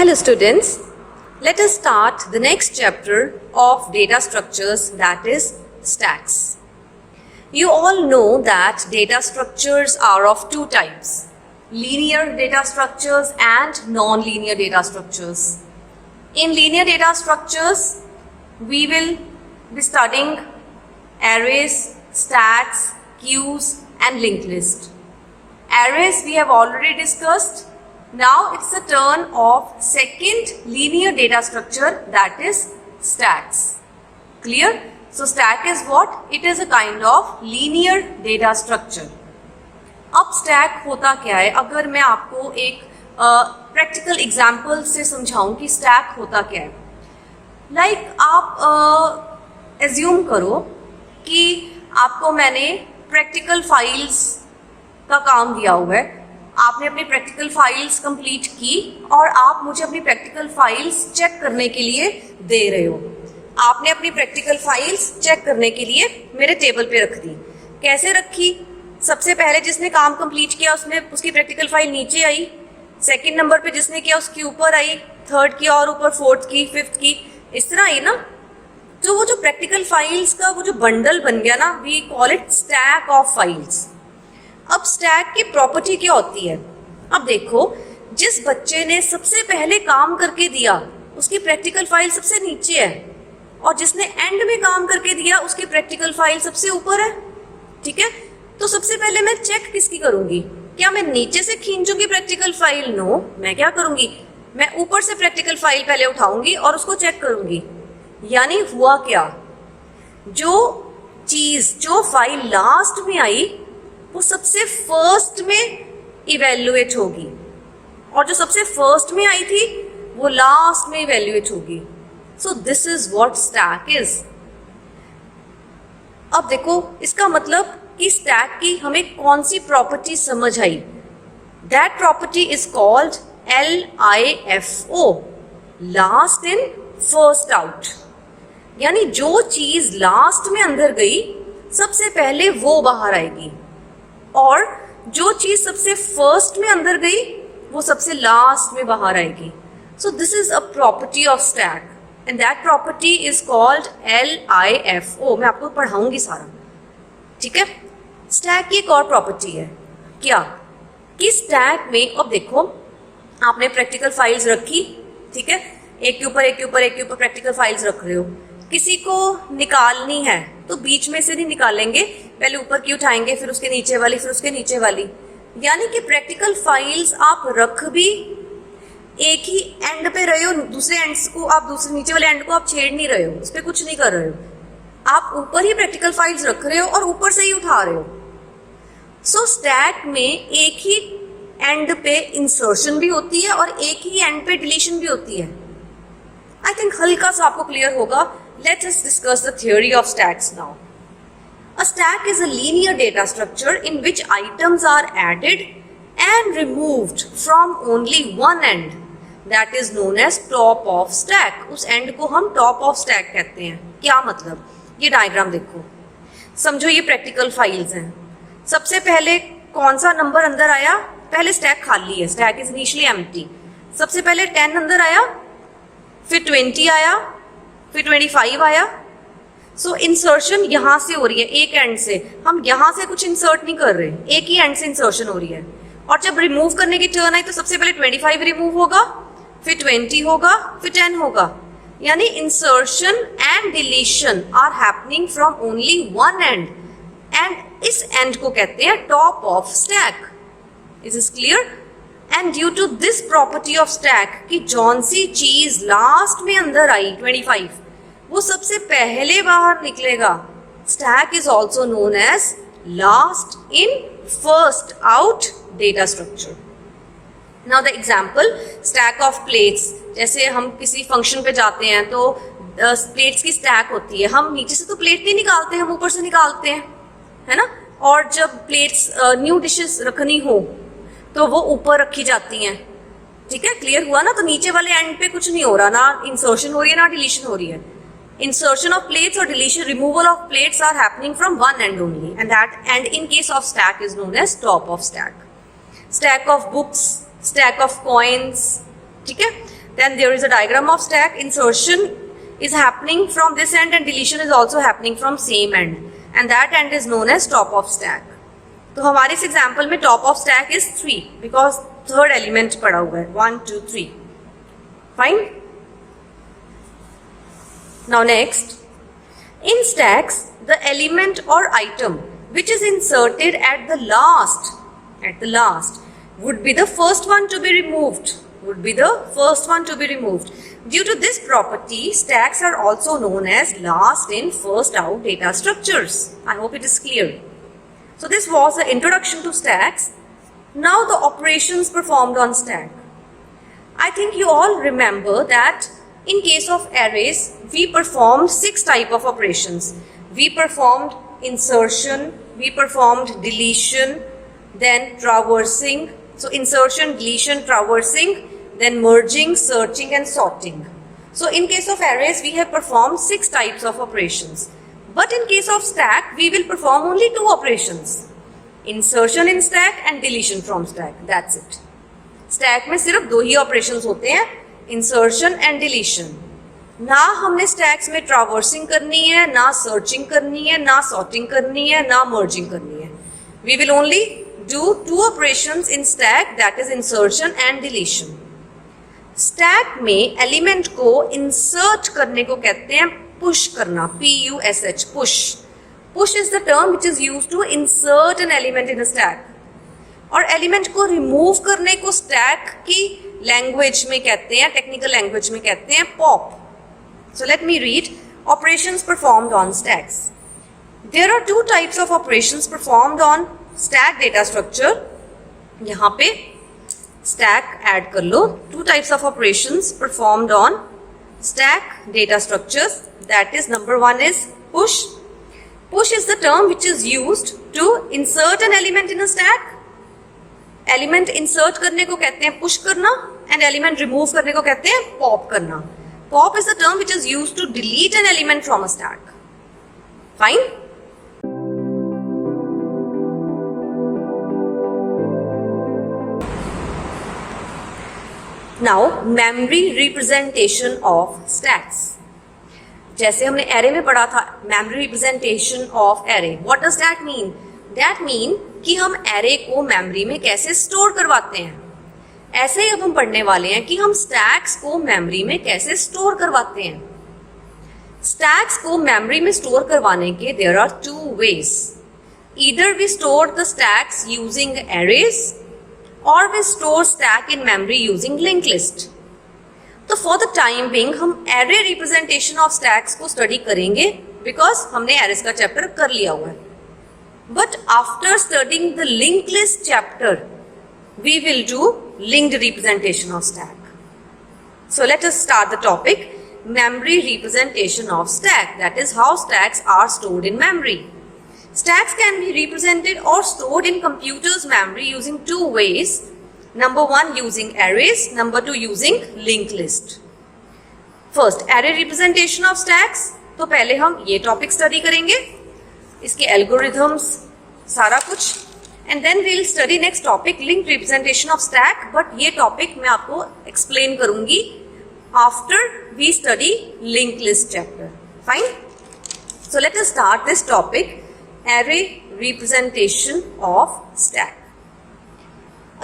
Hello students, let us start the next chapter of data structures, that is stacks. You all know that data structures are of two types, linear data structures and non-linear data structures. In linear data structures, we will be studying arrays, stacks, queues and linked list. Arrays we have already discussed. Now it's the turn of second linear data structure, that is stacks. Clear? So stack is what? It is a kind of linear data structure. अब stack होता क्या है? अगर मैं आपको एक practical example से समझाऊं कि stack होता क्या है, लाइक आप एज्यूम करो कि आपको मैंने प्रैक्टिकल फाइल्स का काम दिया हुआ है, आपने अपनी प्रैक्टिकल फाइल्स कंप्लीट की और आप मुझे अपनी प्रैक्टिकल फाइल्स चेक करने के लिए दे रहे हो। आपने अपनी प्रैक्टिकल फाइल्स चेक करने के लिए मेरे टेबल पे रख दी। कैसे रखी? सबसे पहले जिसने काम कंप्लीट किया उसकी प्रैक्टिकल फाइल नीचे आई, सेकंड नंबर पे जिसने किया उसकी ऊपर आई, थर्ड की और ऊपर, फोर्थ की, फिफ्थ की, इस तरह आई ना। तो वो जो प्रैक्टिकल फाइल्स का वो जो बंडल बन गया ना, we call it stack of files. अब स्टैक की प्रॉपर्टी क्या होती है? अब देखो, जिस बच्चे ने सबसे पहले काम करके दिया उसकी प्रैक्टिकल फाइल सबसे नीचे है और जिसने एंड में काम करके दिया उसकी प्रैक्टिकल फाइल सबसे ऊपर है। ठीक है, तो सबसे पहले मैं चेक किसकी करूंगी? क्या मैं नीचे से खींचूंगी प्रैक्टिकल फाइल? नो, मैं क्या करूंगी, मैं ऊपर से प्रैक्टिकल फाइल पहले उठाऊंगी और उसको चेक करूंगी। यानी हुआ क्या, जो फाइल लास्ट में आई वो सबसे फर्स्ट में इवेल्युएट होगी और जो सबसे फर्स्ट में आई थी वो लास्ट में इवेल्युएट होगी। सो this is what stack is. अब देखो, इसका मतलब कि स्टैक की हमें कौन सी प्रॉपर्टी समझ आई? That property is called LIFO, last in first out. यानी जो चीज लास्ट में अंदर गई सबसे पहले वो बाहर आएगी और जो चीज सबसे फर्स्ट में अंदर गई वो सबसे लास्ट में बाहर आएगी। सो this is a property of stack and that property is called LIFO। मैं आपको पढ़ाऊंगी सारा, ठीक है। स्टैक की एक और प्रॉपर्टी है, क्या कि स्टैक में, अब देखो, आपने प्रैक्टिकल फाइल्स रखी, ठीक है, एक के ऊपर एक के ऊपर एक के ऊपर प्रैक्टिकल फाइल्स रख रहे हो। किसी को निकालनी है तो बीच में से नहीं निकालेंगे, पहले ऊपर की उठाएंगे, फिर उसके नीचे वाली, फिर उसके नीचे वाली। यानी कि प्रैक्टिकल फाइल्स आप रख भी एक ही एंड पे रहे हो, दूसरे एंड्स को आप, दूसरे नीचे वाले एंड को आप छेड़ नहीं रहे हो, उस पर कुछ नहीं कर रहे हो, आप ऊपर ही प्रैक्टिकल फाइल्स रख रहे हो और ऊपर से ही उठा रहे हो। सो स्टैक में एक ही एंड पे इंसर्शन भी होती है और एक ही एंड पे डिलीशन भी होती है। आई थिंक हल्का सा आपको क्लियर होगा। Let us discuss the theory of stacks now. A stack is a linear data structure in which items are added and removed from only one end. That is known as top of stack. उस end को हम top of stack कहते हैं। क्या मतलब? ये diagram देखो, समझो ये प्रैक्टिकल फाइल्स हैं। सबसे पहले कौन सा नंबर अंदर आया? पहले स्टैक खाली है, स्टैक इज इनिशियली एम्प्टी। सबसे पहले 10 अंदर आया, फिर 20 आया, फिर 25 आया। सो इंसर्शन यहां से हो रही है, एक एंड से। हम यहां से कुछ इंसर्ट नहीं कर रहे, एक ही एंड से इंसर्शन हो रही है। और जब रिमूव करने की टर्न आई तो सबसे पहले 25 रिमूव होगा, फिर 20 होगा, फिर 10 होगा। यानी insertion and deletion are happening from only one end, and इस एंड को कहते हैं top of stack. Is this clear? And due to this property of stack कि जौन सी चीज लास्ट में अंदर आई 25 वो सबसे पहले बाहर निकलेगा, stack is also known as last in first out data structure. Now the example, stack of plates. जैसे हम किसी फंक्शन पे जाते हैं तो प्लेट्स की स्टैक होती है। हम नीचे से तो प्लेट नहीं निकालते, हम ऊपर से निकालते हैं, है ना। और जब प्लेट्स न्यू डिशेस रखनी हो तो वो ऊपर रखी जाती हैं, ठीक है। क्लियर हुआ ना? तो नीचे वाले एंड पे कुछ नहीं हो रहा, ना इंसर्शन हो रही है ना डिलीशन हो रही है। Insertion of plates or deletion, removal of plates are happening from one end only, and in case of stack is known as top of stack. Stack of books, stack of coins, ठीक है। Then there is a diagram of stack. Insertion is happening from this end and deletion is also happening from same end, and that end is known as top of stack. तो हमारे इस example में top of stack is 3 because third element पड़ा हुआ है 1 2 3. Fine. Now next, in stacks the element और item which is inserted at the last would be the first one to be removed. Due to this property, stacks are also known as last in first out data structures. I hope it is clear. So this was the introduction to stacks. Now the operations performed on stack. I think you all remember that in case of arrays, we performed 6 type of operations. We performed insertion, we performed deletion, then traversing. So insertion, deletion, traversing, then merging, searching and sorting. So in case of arrays, we have performed 6 types of operations. But in case of stack, we will perform only 2 operations. Insertion in stack and deletion from stack. That's it. Stack में सिर्फ 2 ही operations होते हैं, insertion and deletion. ना हमने stacks में traversing करनी है, ना searching करनी है, ना sorting करनी है, ना merging करनी है. We will only do 2 operations in stack, that is insertion and deletion. Stack में element को insert करने को कहते हैं push करना, P-U-S-H, push. Push is the term which is used to insert an element in a stack. और element को remove करने को stack की language में कहते हैं, technical language में कहते हैं pop. So let me read operations performed on stacks. There are 2 types of operations performed on stack data structure. यहाँ पे stack add कर लो. 2 types of operations performed on stack data structures. That is, number 1 is push. Push is the term which is used to insert an element in a stack. Element insert करने को कहते हैं push करना and element remove करने को कहते हैं pop करना. Pop is the term which is used to delete an element from a stack. Fine? Now, memory representation of stacks. जैसे हमने एरे में पढ़ा था memory representation of array. What does that mean? That mean कि हम array को memory में कैसे स्टोर करवाते हैं. ऐसे ही अब हम पढ़ने वाले हैं कि हम स्टैक्स को मेमोरी में कैसे स्टोर करवाते हैं. स्टैक्स को मेमोरी में स्टोर करवाने के there are 2 ways. Either we store the stacks using arrays और we store stack in memory using link list. तो फॉर द टाइम बिंग हम एरे रिप्रेजेंटेशन ऑफ स्टैक्स को स्टडी करेंगे बिकॉज हमने एरेज का चैप्टर कर लिया हुआ है. But after studying the link list chapter we will do linked representation of stack. So let us start the topic memory representation of stack. That is how stacks are stored in memory. Stacks can be represented or stored in computer's memory using 2 ways. Number 1 using arrays, number 2 using linked list. First, array representation of stacks. तो पहले हम ये topic study करेंगे, इसके algorithms सारा कुछ, and then we will study next topic linked representation of stack. But ये topic मैं आपको एक्सप्लेन करूंगी after we study linked list chapter. Fine. So let us start this topic, array representation of stack.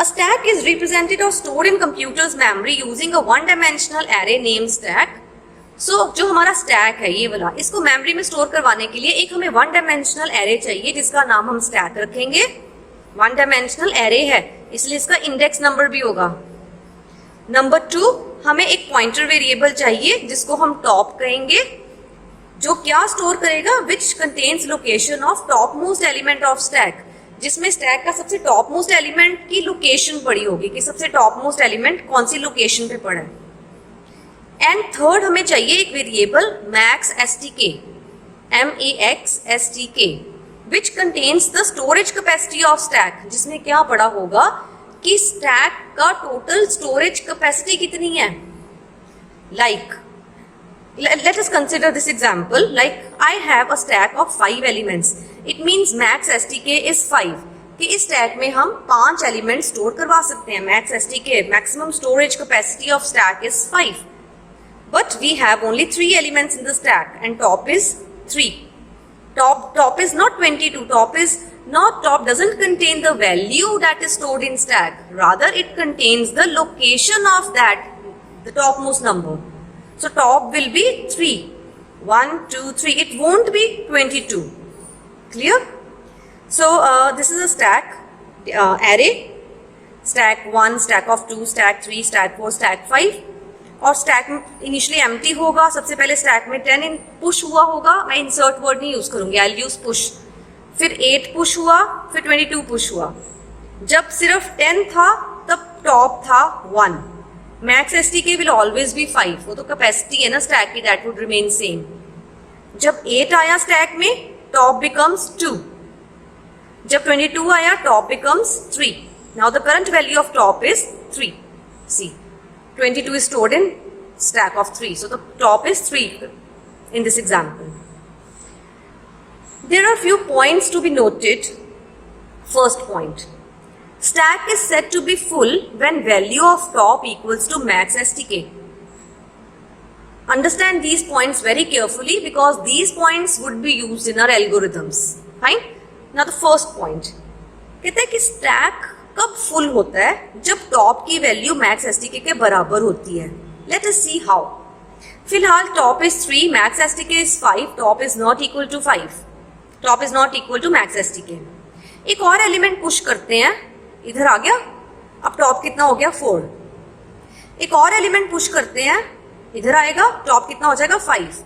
A stack is represented or stored in computer's memory using a one-dimensional array named stack. So जो हमारा stack है ये वाला, इसको memory में store करवाने के लिए एक हमें वन डायमेंशनल एरे चाहिए जिसका नाम हम stack रखेंगे. वन डायमेंशनल एरे है इसलिए इसका इंडेक्स नंबर भी होगा. नंबर 2, हमें एक पॉइंटर वेरिएबल चाहिए जिसको हम टॉप कहेंगे, जो क्या स्टोर करेगा, which contains location of top most element of stack, जिसमें स्टैक का सबसे टॉप मोस्ट एलिमेंट की लोकेशन पड़ी होगी कि सबसे टॉप मोस्ट एलिमेंट कौन सी लोकेशन पे पड़ा है. एंड थर्ड, हमें चाहिए एक variable max S T K, MEXSTK, which contains the storage capacity of stack, जिसमें क्या पड़ा होगा कि स्टैक का टोटल स्टोरेज कैपेसिटी कितनी है. Like, let us consider this example. Like, I have a stack of 5 elements. It means max STK is 5. कि इस स्टैक में हम 5 एलिमेंट स्टोर करवा सकते हैं। मैक्स एसटी के maximum storage capacity of stack is 5, but we have only 3 elements in the stack and top is 3. Top is not 22. Top doesn't contain the value that is stored in stack. Rather, it contains the location of that, the topmost number. So top will be 3. 1, 2, 3. It won't be 22. Clear? So this is a stack array. Stack 1, stack of 2, stack 3, stack 4, stack 5. और stack initially empty होगा। सबसे पहले stack में 10 push हुआ होगा। मैं insert word नहीं use करूंगी, आई विल यूज पुश। फिर 8 पुश हुआ, फिर 22 पुश हुआ। जब सिर्फ 10 था तब टॉप था 1। मैक्स एसटीके विल ऑलवेज बी 5, वो तो कैपेसिटी है ना स्टैक की, दैट वुड रिमेन सेम। जब 8 आया स्टैक में, टॉप बिकम्स 2। जब 22 आया, top becomes 3। Now the current value of top is 3। See 22 is stored in stack of 3. So the top is 3 in this example. There are few points to be noted. First point. Stack is said to be full when value of top equals to max STK. Understand these points very carefully because these points would be used in our algorithms. Fine? Now the first point. कहते हैं कि stack कब full होता है? जब top की value max एसटीके के बराबर होती है। Let us see how. फिलहाल top is 3, max S T K is 5, top is not equal to 5, top is not equal to max S T K. एक और एलिमेंट पुश करते हैं, इधर आ गया, अब टॉप कितना हो गया 4। एक और एलिमेंट पुश करते हैं, इधर आएगा, टॉप कितना हो जाएगा 5।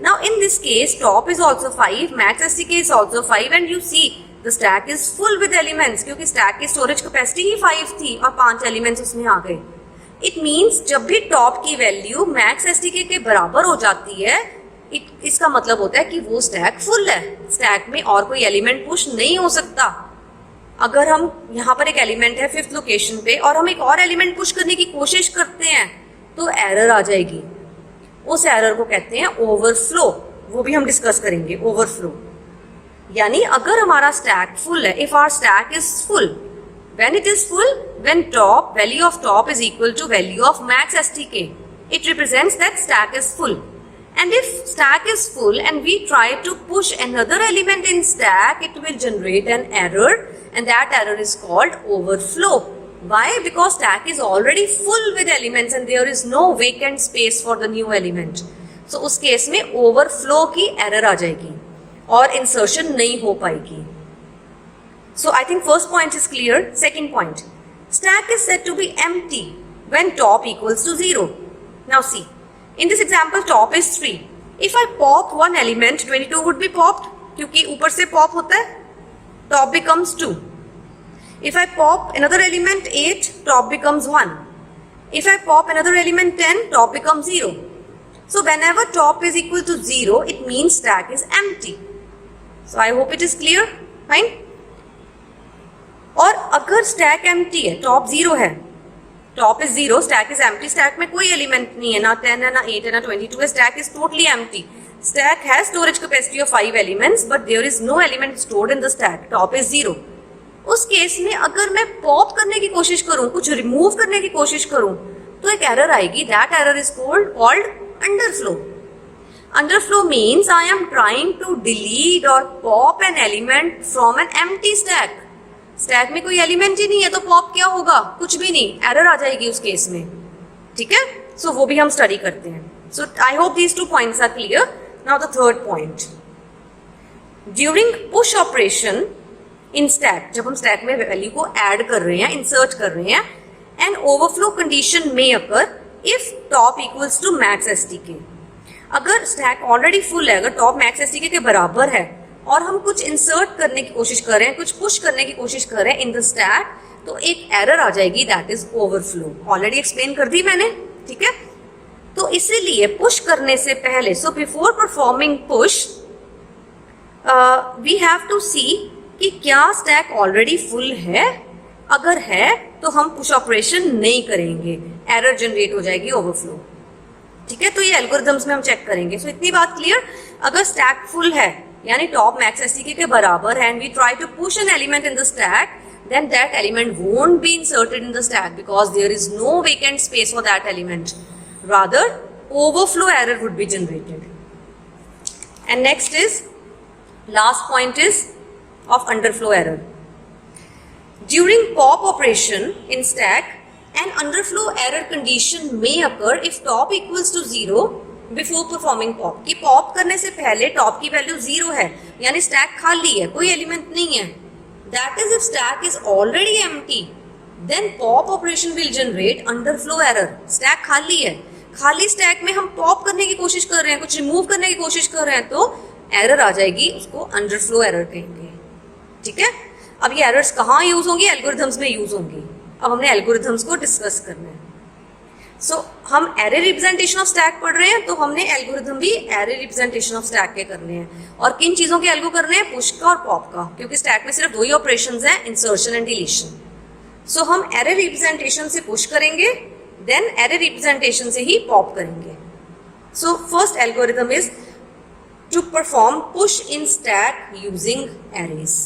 Now in this case top is also 5, max S T K is also 5 and you see the stack is full with elements क्योंकि stack की storage capacity ही 5 थी और 5 elements उसमें आ गए। It means जब भी top की value max STK के बराबर हो जाती है, इसका मतलब होता है कि वो stack full है। stack में और कोई element push नहीं हो सकता। अगर हम यहाँ पर एक element है 5th location पे और हम एक और element push करने की कोशिश करते हैं तो error आ जाएगी। उस error को कहते हैं overflow, वो भी हम डिस्कस करेंगे overflow। यानी अगर हमारा स्टैक फुल है, if our stack is full, when it is full, when top value of top is equal to value of max S T K, it represents that stack is full. And if stack is full and we try to push another element in stack, it will generate an error and that error is called overflow. Why? Because stack is already full with elements and there is no vacant space for the new element. So उस case में overflow की error आ जाएगी और insertion नहीं हो पाएगी। So I think first point is clear. Second point, stack is said to be empty when top equals to 0. Now see, in this example top is 3. If I pop one element, 22 would be popped क्योंकि ऊपर से pop होता है, top becomes 2. If I pop another element 8, top becomes 1. If I pop another element 10, top becomes 0. So whenever top is equal to 0, it means stack is empty. So I hope it is clear. Fine. और अगर stack empty है, top 0 है, top is 0, stack is empty, stack में कोई element नहीं है, ना 10 है, ना 8 है, ना 22 है, stack is totally empty. Stack has storage capacity of 5 elements but there is no element stored in the stack, top is 0। उस केस में अगर मैं पॉप करने की कोशिश करूं, कुछ रिमूव करने की कोशिश करूं, तो एक एरर आएगी। That error is called underflow. Underflow means I am trying to delete or pop an element from an empty stack. Stack में कोई element ही नहीं है तो pop क्या होगा? कुछ भी नहीं, error आ जाएगी उस केस में। ठीक है? So वो भी हम study करते हैं। So I hope these 2 points are clear. Now the third point. During push operation in stack, जब हम stack में value को add कर रहे हैं, insert कर रहे हैं, an overflow condition may occur if top equals to max STK. अगर स्टैक ऑलरेडी फुल है, अगर टॉप मैक्स एसटीके के बराबर है और हम कुछ इंसर्ट करने की कोशिश कर रहे हैं, कुछ पुश करने की कोशिश कर रहे हैं इन द स्टैक, तो एक एरर आ जाएगी, that is overflow. Already explain कर दी मैंने। ठीक है, तो इसीलिए पुश करने से पहले, so before performing push we have to see कि क्या स्टैक ऑलरेडी फुल है। अगर है तो हम पुश ऑपरेशन नहीं करेंगे, एरर जनरेट हो जाएगी, ओवरफ्लो। ठीक है, तो ये एल्गोरिथम्स में हम चेक करेंगे। सो इतनी बात क्लियर। अगर स्टैक फुल है यानी टॉप मैक्स एसटीके के बराबर है, and we try to push an element in the stack, then that element won't be inserted in the stack because there is no vacant space for that element. Rather, overflow error would be generated. And next is, last point is of underflow error. During pop operation in stack, an underflow error condition may occur if top equals to 0 before performing pop. कि pop करने से पहले top की value 0 है, यानी stack खाली है, कोई एलिमेंट नहीं है. That is if stack is already empty, then pop operation will generate underflow error. Stack खाली है, खाली stack में हम pop करने की कोशिश कर रहे हैं, कुछ remove करने की कोशिश कर रहे हैं, तो error आ जाएगी, उसको underflow error कहेंगे. ठीक है, अब ये errors कहाँ यूज होंगी? एल्गोरिथम्स में यूज होंगी. अब हमने एल्गोरिथम्स को डिस्कस करना है. सो हम एरे रिप्रेजेंटेशन ऑफ स्टैक पढ़ रहे हैं, तो हमने एल्गोरिथम भी एरे रिप्रेजेंटेशन ऑफ स्टैक के करने हैं. और किन चीजों के एल्गो करने हैं? पुश का और पॉप का, क्योंकि स्टैक में सिर्फ दो ही ऑपरेशंस हैं, इंसर्शन एंड डिलीशन. सो हम एरे रिप्रेजेंटेशन से पुश करेंगे, देन एरे रिप्रेजेंटेशन से ही पॉप करेंगे. So first algorithm is to perform push in stack using arrays.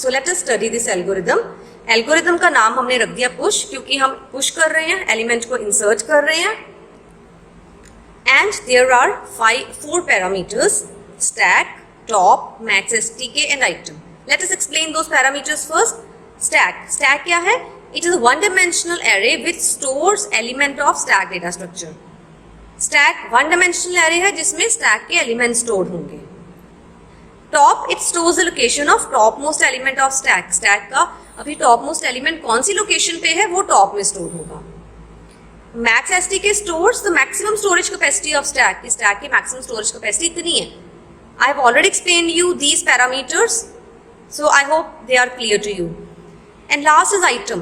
So let us study this algorithm. Algorithm का नाम हमने रख दिया पुश, क्योंकि हम पुश कर रहे हैं, एलिमेंट को इंसर्ट कर रहे हैं. And there are 4 parameters: stack, top, max S T K and item. Let us explain those parameters first. Stack क्या है? It is one dimensional array which stores element of stack data structure. Stack one dimensional array है जिसमें stack के element store होंगे. Top, it stores the location of top most element of stack. Stack का अभी top most element कौन सी location पे है, वो टॉप में स्टोर होगा. Max S T K stores the maximum storage capacity of stack. Stack की मैक्सिमम स्टोरेज कैपेसिटी इतनी है. I have already explain you these parameters, so I hope they are clear to you. And last is item.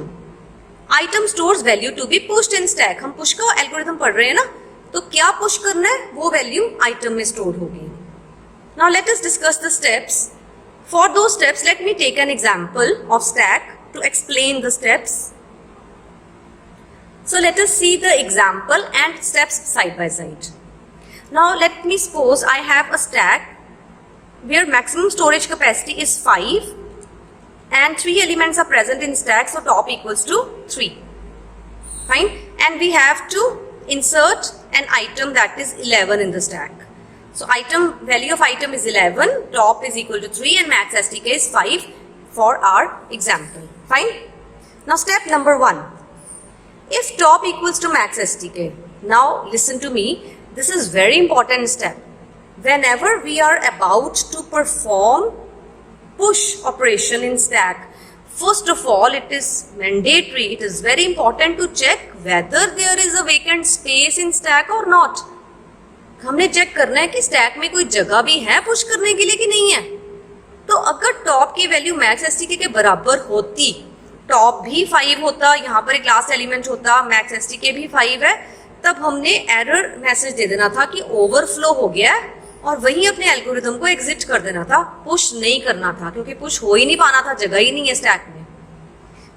Item stores value to be pushed in stack. हम push का algorithm पढ़ रहे हैं ना, तो क्या पुश करना है, वो वैल्यू आइटम में स्टोर होगी. Now let us discuss the steps. For those steps, let me take an example of stack to explain the steps. So let us see the example and steps side by side. Now let me suppose I have a stack where maximum storage capacity is 5 and 3 elements are present in stack, so top equals to 3. Fine. And we have to insert an item that is 11 in the stack. So value of item is 11, top is equal to 3 and max STK is 5 for our example. Fine. Now step number 1. If top equals to max STK, now listen to me, this is very important step. Whenever we are about to perform push operation in stack, first of all it is mandatory, it is very important to check whether there is a vacant space in stack or not. हमने check करना है कि stack में कोई जगह भी है push करने के लिए कि नहीं है. तो अगर टॉप की वैल्यू मैक्स एसटीके के बराबर होती, टॉप भी 5 होता, यहाँ पर एक लास्ट एलिमेंट होता, मैक्स एसटीके भी 5 है, तब हमने एरर मैसेज दे देना था कि ओवरफ्लो हो गया है, और वहीं अपने एल्गोरिथम को एग्जिट कर देना था, पुश नहीं करना था, क्योंकि पुश हो ही नहीं पाना था, जगह ही नहीं है स्टैक में.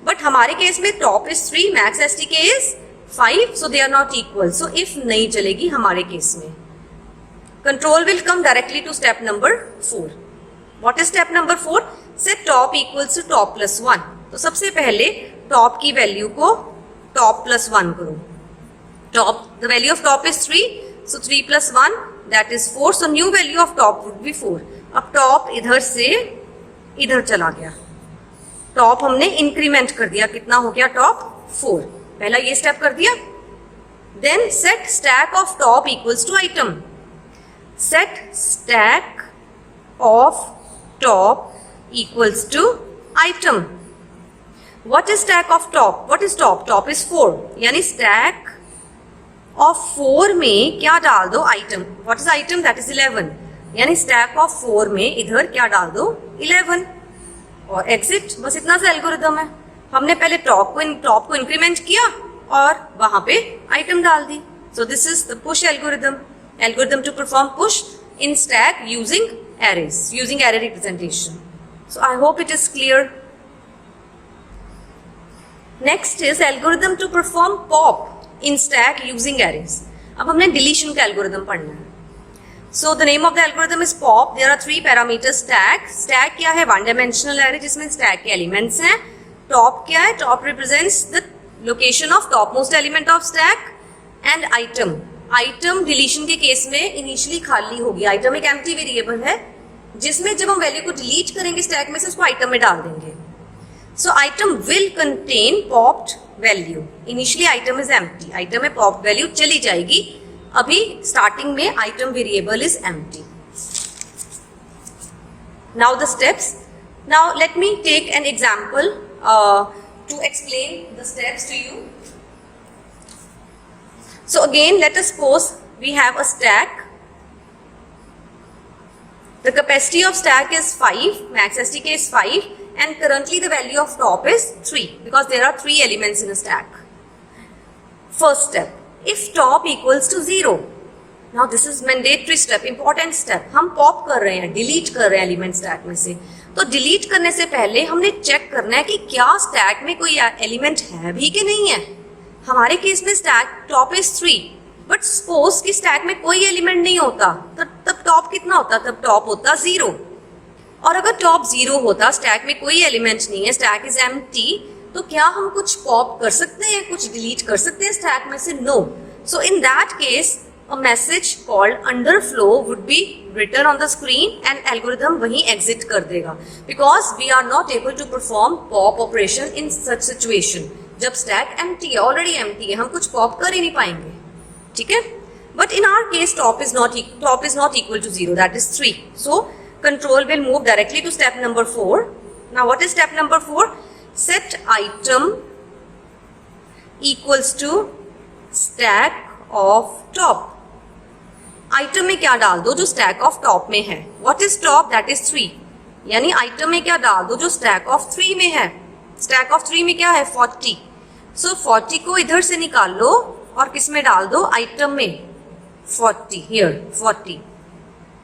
बट हमारे केस में top is 3, max S T K is 5, so they are not equal. So if नहीं चलेगी हमारे केस में. Control will come directly to step number 4. What is step number 4? Set top equals to top plus 1. तो सबसे पहले top की value को top plus 1 करो. The value of top is 3, so 3 plus 1 that is 4. So new value of top would be 4. अब top इधर से इधर चला गया. Top हमने इंक्रीमेंट कर दिया, कितना हो गया top? 4. पहला ये स्टेप कर दिया. Then set stack of top equals to item. Set stack of top equals to item. What is stack of top? What is top? Top is 4. यानी stack of 4 में क्या डाल दो? item. What is item? That is 11. यानी stack of 4 में इधर क्या डाल दो? 11. और exit. बस इतना सा एल्गोरिथम है. हमने पहले top को इंक्रीमेंट किया और वहां पे item डाल दी. So this is the push algorithm. Algorithm to perform push in stack using arrays, using array representation. So I hope it is clear. Next is algorithm to perform pop in stack using arrays. अब हमने deletion का algorithm पढ़ना है. So the name of the algorithm is POP. There are 3 parameters stack. Stack क्या है? One dimensional array जिसमें stack के elements हैं. Top क्या है? Top represents the location of topmost element of stack. And item. Item deletion के case में initially खाली होगी. Item एक empty variable है जिसमें जब हम वैल्यू को डिलीट करेंगे स्टैक में से उसको आइटम में डाल देंगे. So item will contain popped value. Initially item is empty. Item में popped value चली जाएगी. अभी स्टार्टिंग में item variable is empty. Now the steps. Now let me take an example to explain the steps to you. So again let us suppose we have a stack. The capacity of stack is 5, max S T K is 5, and currently the value of top is 3 because there are 3 elements in a stack. First step. If top equals to 0, now this is mandatory step, important step. हम pop कर रहे हैं, delete कर रहे हैं element stack में से. तो डिलीट करने से पहले हमने चेक करना है कि क्या स्टैक में कोई एलिमेंट है भी कि नहीं है. हमारे केस में stack top is 3, but suppose कि स्टैक में कोई एलिमेंट नहीं होता तब टॉप कितना होता? तब टॉप होता 0. और अगर टॉप 0 होता, स्टैक में कोई एलिमेंट नहीं है, स्टैक इज एम्प्टी, तो क्या हम कुछ पॉप कर सकते हैं, कुछ डिलीट कर सकते हैं स्टैक में से? No. So in that case a message called underflow would be written on the screen and algorithm वहीं एग्जिट कर देगा because we are not able to perform pop operation in such situation. जब stack empty है, already empty है, हम कुछ pop कर ही नहीं पाएंगे. ठीक है. But in our case top is not equal to 0, that is 3. सो control will move directly to step number 4. Now what is step number 4? Set item equals to stack of top. Item में क्या डाल दो जो stack of top में है. What is top? That is 3. यानी item में क्या डाल दो जो stack of 3 में है. Stack of 3 में क्या है? 40. So 40 को इधर से निकाल लो और किस में डाल दो? item में. 40 here 40.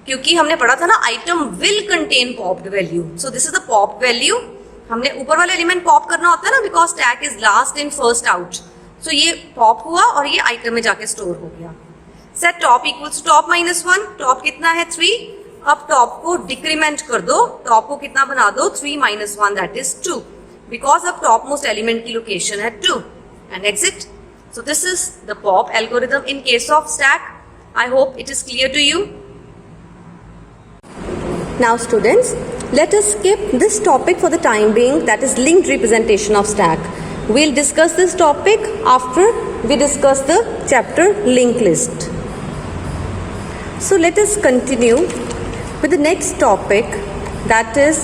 क्योंकि हमने पढ़ा था ना item will contain popped value. So this is the pop value. हमने ऊपर वाला एलिमेंट पॉप करना होता है ना because stack is last in first out. So ये पॉप हुआ और ये आइटम में जाके स्टोर हो गया. Set top equals to top -1. Top कितना है? 3. अब टॉप को डिक्रीमेंट कर दो. टॉप को कितना बना दो? 3 - 1 दैट इज 2 बिकॉज अब टॉप मोस्ट एलिमेंट की लोकेशन है 2 and exit. So this is the pop algorithm in case of stack. I hope it is clear to you. Now students, let us skip this topic for the time being, that is linked representation of stack. We'll discuss this topic after we discuss the chapter linked list. So let us continue with the next topic, that is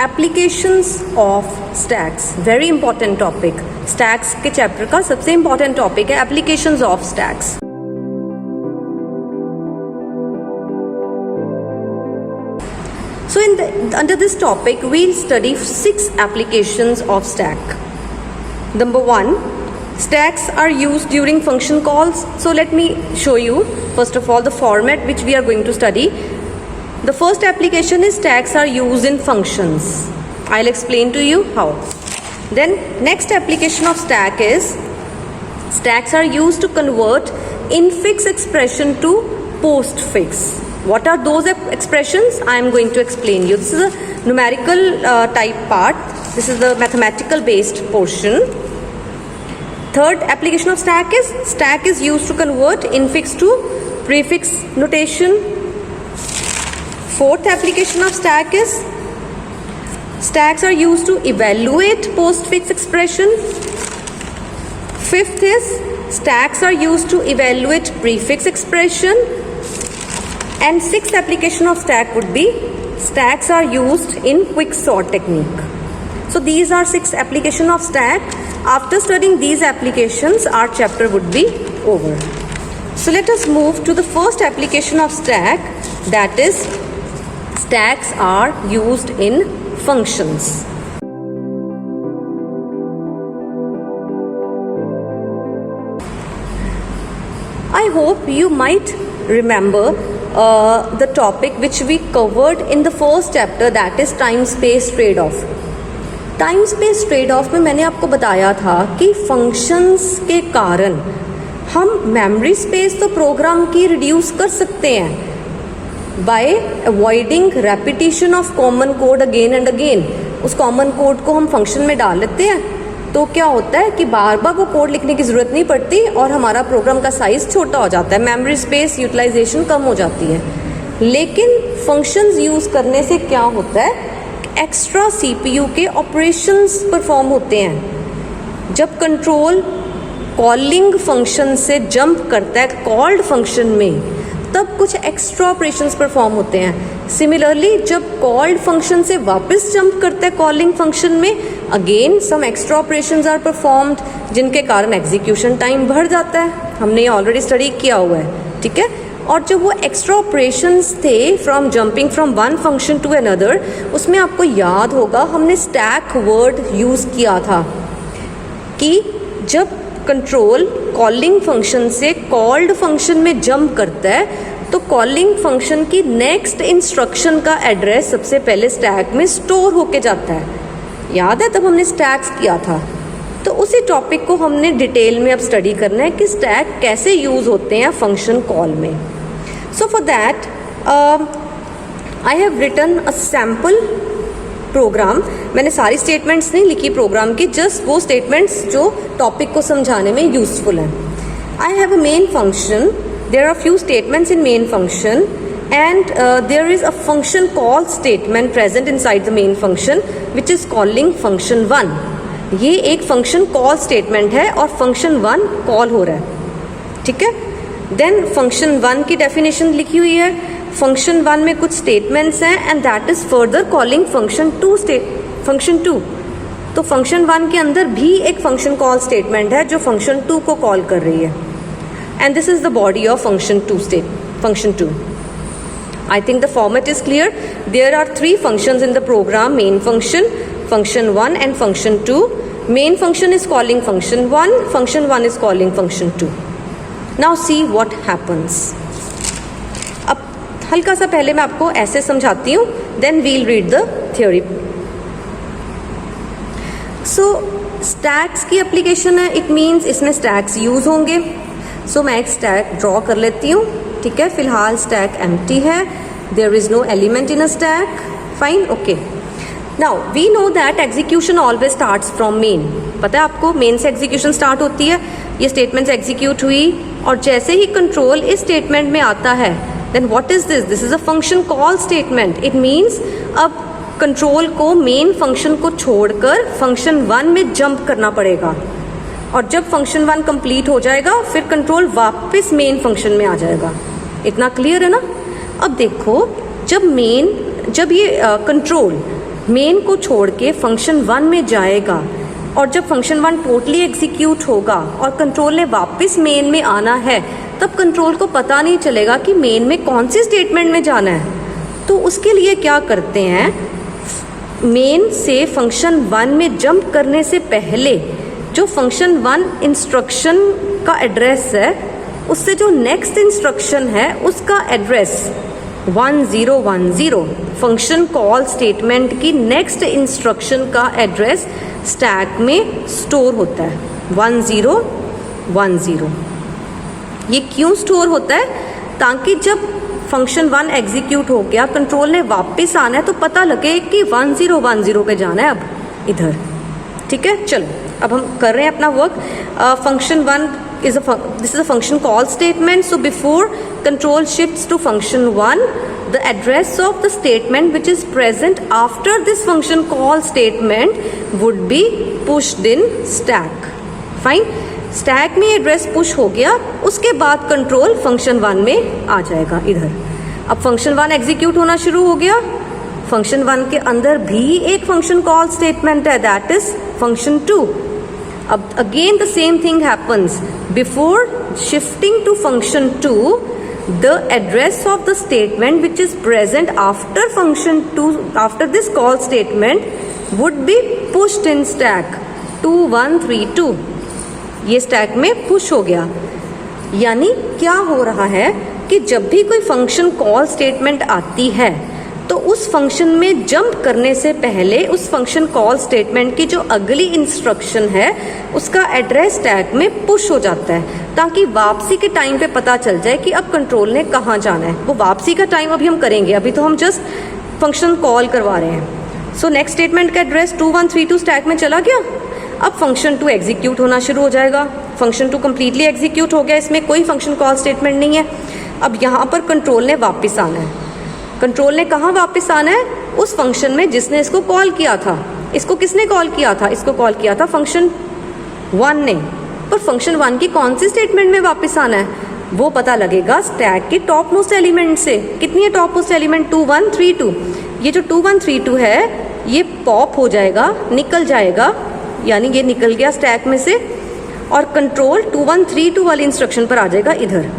applications of stacks. Very important topic. Stacks के chapter का सबसे important topic है applications of stacks. So under this topic, we'll study 6 applications of stack. Number 1, stacks are used during function calls. So let me show you, first of all, the format which we are going to study. The first application is stacks are used in functions. I'll explain to you how. Then next application of stack is stacks are used to convert infix expression to postfix. What are those expressions? I am going to explain you. This is a numerical type part. This is the mathematical based portion. Third application of stack is used to convert infix to prefix notation. Fourth application of stack is stacks are used to evaluate postfix expression. Fifth is stacks are used to evaluate prefix expression. And sixth application of stack would be stacks are used in quicksort technique. So these are 6 applications of stack. After studying these applications, our chapter would be over. So let us move to the first application of stack, that is stacks are used in functions. I hope you might remember the topic which we covered in the first chapter, that is time space trade off. Time space trade off में मैंने आपको बताया था कि functions के कारण हम memory space तो प्रोग्राम की रिड्यूस कर सकते हैं, bye avoiding repetition of common code again and again. उस कॉमन कोड को हम फंक्शन में डाल लेते हैं तो क्या होता है कि बार बार वो कोड लिखने की ज़रूरत नहीं पड़ती और हमारा प्रोग्राम का साइज़ छोटा हो जाता है, मेमोरी स्पेस यूटिलाइजेशन कम हो जाती है। लेकिन फंक्शंस यूज़ करने से क्या होता है, एक्स्ट्रा सीपीयू के ऑपरेशंस परफॉर्म होते हैं। जब कंट्रोल कॉलिंग फंक्शन से जंप करता है कॉल्ड फंक्शन में, तब कुछ एक्स्ट्रा ऑपरेशंस परफॉर्म होते हैं। सिमिलरली जब कॉल्ड फंक्शन से वापस जंप करता है कॉलिंग फंक्शन में, again some extra operations are performed, जिनके कारण एग्जीक्यूशन टाइम बढ़ जाता है। हमने ये ऑलरेडी स्टडी किया हुआ है, ठीक है। और जब वो एक्स्ट्रा ऑपरेशंस थे from jumping from one function to another, उसमें आपको याद होगा हमने स्टैक वर्ड यूज़ किया था कि जब कंट्रोल कॉलिंग फंक्शन से कॉल्ड फंक्शन में जंप करता है तो कॉलिंग फंक्शन की नेक्स्ट इंस्ट्रक्शन का एड्रेस सबसे पहले स्टैक में स्टोर होके जाता है। याद है तब हमने स्टैक्स किया था। तो उसी टॉपिक को हमने डिटेल में अब स्टडी करना है कि स्टैक कैसे यूज़ होते हैं फंक्शन कॉल में। So for that I have written a sample program. मैंने सारी स्टेटमेंट्स नहीं लिखी प्रोग्राम की, जस्ट वो स्टेटमेंट्स जो टॉपिक को समझाने में यूजफुल हैं। I have a main function, there are few statements in main function and there is a function call statement present inside the main function which is calling function 1। ये एक function call statement है और function 1 call हो रहा है, ठीक है। Then function 1 की डेफिनेशन लिखी हुई है। फंक्शन 1 में कुछ स्टेटमेंट्स हैं and that is further calling function 2। तो फंक्शन 1 के अंदर भी एक फंक्शन कॉल स्टेटमेंट है जो फंक्शन 2 को कॉल कर रही है and this is the body of function 2। I think the format is clear. There are 3 functions in the program: main function, function 1 and function 2. Main function is calling function 1, function 1 is calling function 2. Now see what happens. अब हल्का सा पहले मैं आपको ऐसे समझाती हूँ, then we'll read the theory. So stacks की application है, it means इसमें stacks use होंगे। So मैं एक stack draw कर लेती हूँ, ठीक है। फिलहाल स्टैक एम्प्टी है, there is no element in a stack, fine, okay. Now we know that execution always starts from main. पता है आपको, मेन से एग्जीक्यूशन स्टार्ट होती है। ये स्टेटमेंट्स एग्जीक्यूट हुई और जैसे ही कंट्रोल इस स्टेटमेंट में आता है, then what is this? This is a function call statement. It means अब कंट्रोल को मेन फंक्शन को छोड़कर फंक्शन 1 में जंप करना पड़ेगा और जब फंक्शन 1 कंप्लीट हो जाएगा फिर कंट्रोल वापस मेन फंक्शन में आ जाएगा। इतना क्लियर है ना? अब देखो, जब ये कंट्रोल मेन को छोड़ के फंक्शन 1 में जाएगा और जब फंक्शन 1 टोटली एग्जीक्यूट होगा और कंट्रोल ने वापस मेन में आना है, तब कंट्रोल को पता नहीं चलेगा कि मेन में कौन सी स्टेटमेंट में जाना है। तो उसके लिए क्या करते हैं, मेन से फंक्शन 1 में जंप करने से पहले जो फंक्शन 1 इंस्ट्रक्शन का एड्रेस है, उससे जो नेक्स्ट इंस्ट्रक्शन है उसका एड्रेस 1010, फंक्शन कॉल स्टेटमेंट की नेक्स्ट इंस्ट्रक्शन का एड्रेस स्टैक में स्टोर होता है 1010। ये क्यों स्टोर होता है? ताकि जब फंक्शन 1 एग्जीक्यूट हो गया, कंट्रोल ने वापस आना है, तो पता लगे कि 1010 पे जाना है अब इधर, ठीक है। चलो अब हम कर रहे हैं अपना work. Function 1 is this is a function call statement. So before control shifts to function 1, the address of the statement which is present after this function call statement would be pushed in stack. Fine. Stack में address push हो गया, उसके बाद control function 1 में आ जाएगा इधर। अब function 1 execute होना शुरू हो गया। फंक्शन 1 के अंदर भी एक फंक्शन कॉल स्टेटमेंट है, दैट इज फंक्शन 2। अब again the same thing happens, before shifting to function 2, the address of the statement which is present after function 2, after this call statement would be pushed in stack 2132। ये stack में push हो गया। यानी क्या हो रहा है कि जब भी कोई फंक्शन कॉल स्टेटमेंट आती है तो उस फंक्शन में जंप करने से पहले उस फंक्शन कॉल स्टेटमेंट की जो अगली इंस्ट्रक्शन है उसका एड्रेस स्टैक में पुश हो जाता है, ताकि वापसी के टाइम पे पता चल जाए कि अब कंट्रोल ने कहाँ जाना है। वो वापसी का टाइम अभी हम करेंगे, अभी तो हम जस्ट फंक्शन कॉल करवा रहे हैं। सो नेक्स्ट स्टेटमेंट का एड्रेस 2132 स्टैक में चला गया। अब फंक्शन 2 एग्जीक्यूट होना शुरू हो जाएगा। फंक्शन 2 कम्प्लीटली एग्जीक्यूट हो गया, इसमें कोई फंक्शन कॉल स्टेटमेंट नहीं है। अब यहाँ पर कंट्रोल ने वापस आना है। कंट्रोल ने कहाँ वापस आना है? उस फंक्शन में जिसने इसको कॉल किया था। इसको किसने कॉल किया था? इसको कॉल किया था फंक्शन 1 ने। पर फंक्शन 1 की कौन सी स्टेटमेंट में वापस आना है वो पता लगेगा स्टैक के टॉप मोस्ट एलिमेंट से। कितनी है टॉप मोस्ट एलिमेंट? 2132। ये जो 2132 है ये पॉप हो जाएगा, निकल जाएगा, यानी ये निकल गया स्टैक में से, और कंट्रोल 2132 वाली इंस्ट्रक्शन पर आ जाएगा इधर,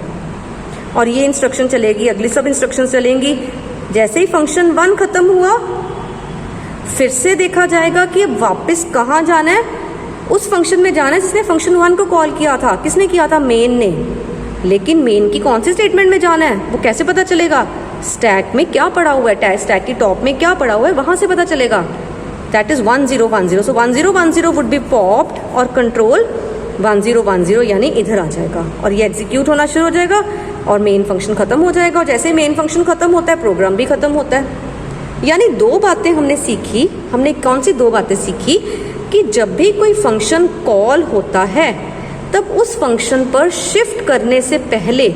और ये इंस्ट्रक्शन चलेगी, अगली सब इंस्ट्रक्शन चलेंगी। जैसे ही फंक्शन 1 खत्म हुआ फिर से देखा जाएगा कि अब वापस कहाँ जाना है। उस फंक्शन में जाना है जिसने फंक्शन 1 को कॉल किया था। किसने किया था? मेन ने। लेकिन मेन की कौन सी स्टेटमेंट में जाना है वो कैसे पता चलेगा? स्टैक में क्या पड़ा हुआ है, स्टैक की टॉप में क्या पड़ा हुआ है वहां से पता चलेगा। That is 1010। So 1010 would be popped और कंट्रोल 1010 यानी इधर आ जाएगा, और ये एग्जीक्यूट होना शुरू हो जाएगा और मेन फंक्शन खत्म हो जाएगा। और जैसे मेन फंक्शन खत्म होता है प्रोग्राम भी खत्म होता है। यानी 2 बातें हमने सीखी। हमने कौन सी 2 बातें सीखी? कि जब भी कोई फंक्शन कॉल होता है तब उस फंक्शन पर शिफ्ट करने से पहले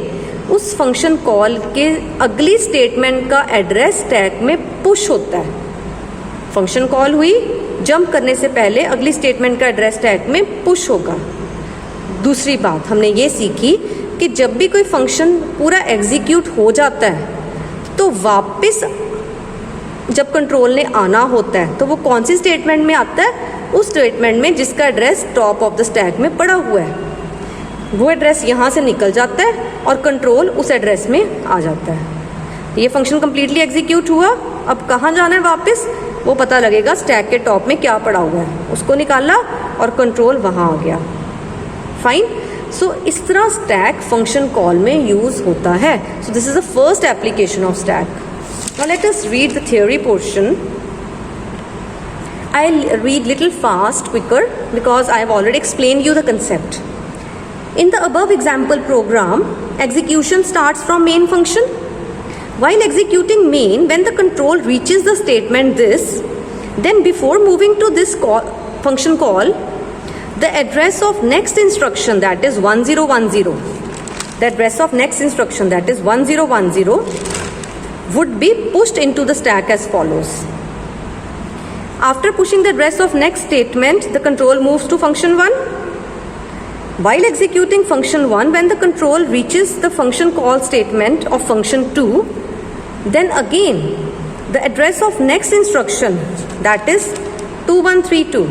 उस फंक्शन कॉल के अगली स्टेटमेंट का एड्रेस स्टैक में पुश होता है। फंक्शन कॉल हुई, जंप करने से पहले अगली स्टेटमेंट का एड्रेस स्टैक में पुश होगा। दूसरी बात हमने ये सीखी कि जब भी कोई फंक्शन पूरा एग्जीक्यूट हो जाता है तो वापस जब कंट्रोल ने आना होता है तो वो कौन सी स्टेटमेंट में आता है? उस स्टेटमेंट में जिसका address top of the stack में पड़ा हुआ है। वो एड्रेस यहाँ से निकल जाता है और कंट्रोल उस एड्रेस में आ जाता है। ये फंक्शन कम्प्लीटली एग्जीक्यूट हुआ। अब कहाँ जाना है वापस वो पता लगेगा स्टैक के टॉप में क्या पड़ा हुआ है, उसको निकाला और कंट्रोल वहाँ आ गया। फाइन। सो इस तरह स्टैक फंक्शन कॉल में यूज होता है। So this is the first application of stack. Now let us read the theory portion. I'll read little fast, quicker, because I have already explained you the concept. In the above example program, execution starts from main function. While executing main, when the control reaches the statement this, then before moving to this function call, the address of next instruction, that is 1010, the address of next instruction, that is 1010, would be pushed into the stack as follows. After pushing the address of next statement, the control moves to function 1. While executing function 1, when the control reaches the function call statement of function 2, then again the address of next instruction, that is 2132,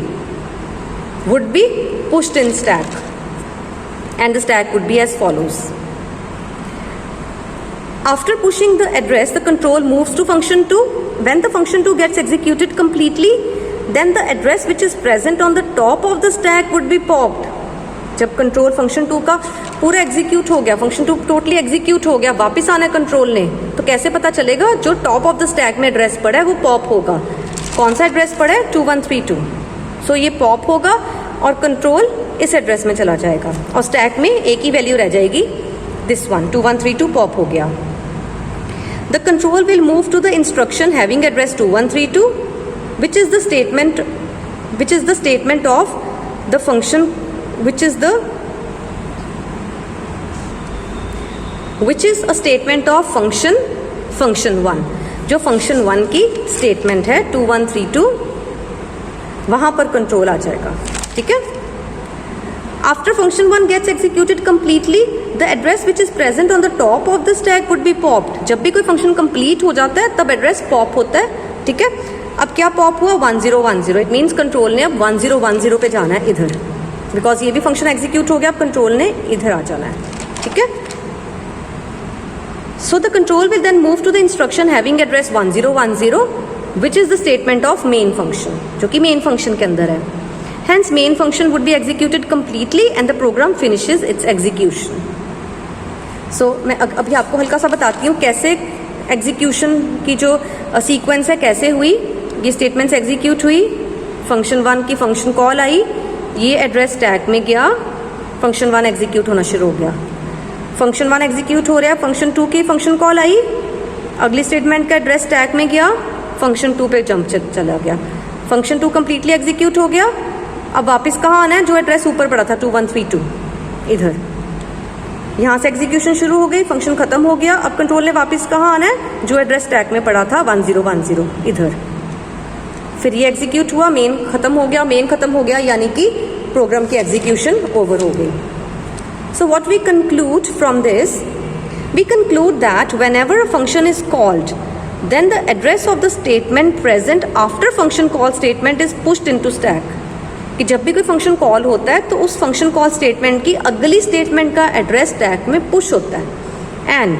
would be pushed in stack, and the stack would be as follows. After pushing the address, the control moves to function 2. When the function 2 gets executed completely, then the address which is present on the top of the stack would be popped. जब control function 2 का पूरा execute हो गया, function 2 totally execute हो गया, वापस आना है कंट्रोल ने, तो कैसे पता चलेगा? जो टॉप ऑफ द स्टैक में एड्रेस पड़ा है वो पॉप होगा। कौन सा एड्रेस पड़ा है? 2132। सो ये पॉप होगा और कंट्रोल इस एड्रेस में चला जाएगा और स्टैक में एक ही वैल्यू रह जाएगी, दिस वन 2132 पॉप हो गया। The control will move to the instruction having address 2132, which is the statement of the function, which is a statement of function 1, जो function 1 की statement है 2132, वहां पर कंट्रोल आ जाएगा। ठीक है। After function 1 gets executed completely, the address which is present on the top of the stack would be popped. जब भी कोई फंक्शन कंप्लीट हो जाता है तब एड्रेस पॉप होता है। ठीक है। अब क्या पॉप हुआ? 1010। इट मीन्स कंट्रोल ने अब 1010 पे जाना है इधर, बिकॉज ये भी फंक्शन एग्जीक्यूट हो गया, अब कंट्रोल ने इधर आ जाना है। ठीक है। So the control will then move to the instruction having address 1010, which is the statement of main function, जो कि मेन फंक्शन के अंदर है। Hence, main function would be executed completely and the program finishes its execution. So, मैं अभी आपको हल्का सा बताती हूँ कैसे एग्जीक्यूशन की जो सीक्वेंस है कैसे हुई, ये स्टेटमेंट्स एग्जीक्यूट हुई, फंक्शन 1 की फंक्शन कॉल आई, ये एड्रेस स्टैक में गया, फंक्शन 1 एग्जीक्यूट होना शुरू हो गया, फंक्शन 1 एग्जीक्यूट हो रहा है, फंक्शन 2 की फंक्शन कॉल आई, अगली स्टेटमेंट का एड्रेस स्टैक में गया, फंक्शन 2 पे जंप चला गया, फंक्शन 2 कंप्लीटली एग्जीक्यूट हो गया। अब वापस कहाँ आना है, जो एड्रेस ऊपर पड़ा था 2132 इधर, यहाँ से एग्जीक्यूशन शुरू हो गई, फंक्शन खत्म हो गया। अब कंट्रोल ने वापस कहाँ आना है, जो एड्रेस स्टैक में पड़ा था 1010 इधर, फिर ये एग्जीक्यूट हुआ, मेन खत्म हो गया, मेन खत्म हो गया यानी कि प्रोग्राम की एग्जीक्यूशन ओवर हो गई। So what we conclude from this, we conclude that whenever a function is called then the address of the statement present after function call statement is pushed into stack। कि जब भी कोई function call होता है तो उस function call statement की अगली स्टेटमेंट का एड्रेस स्टैक में पुश होता है। And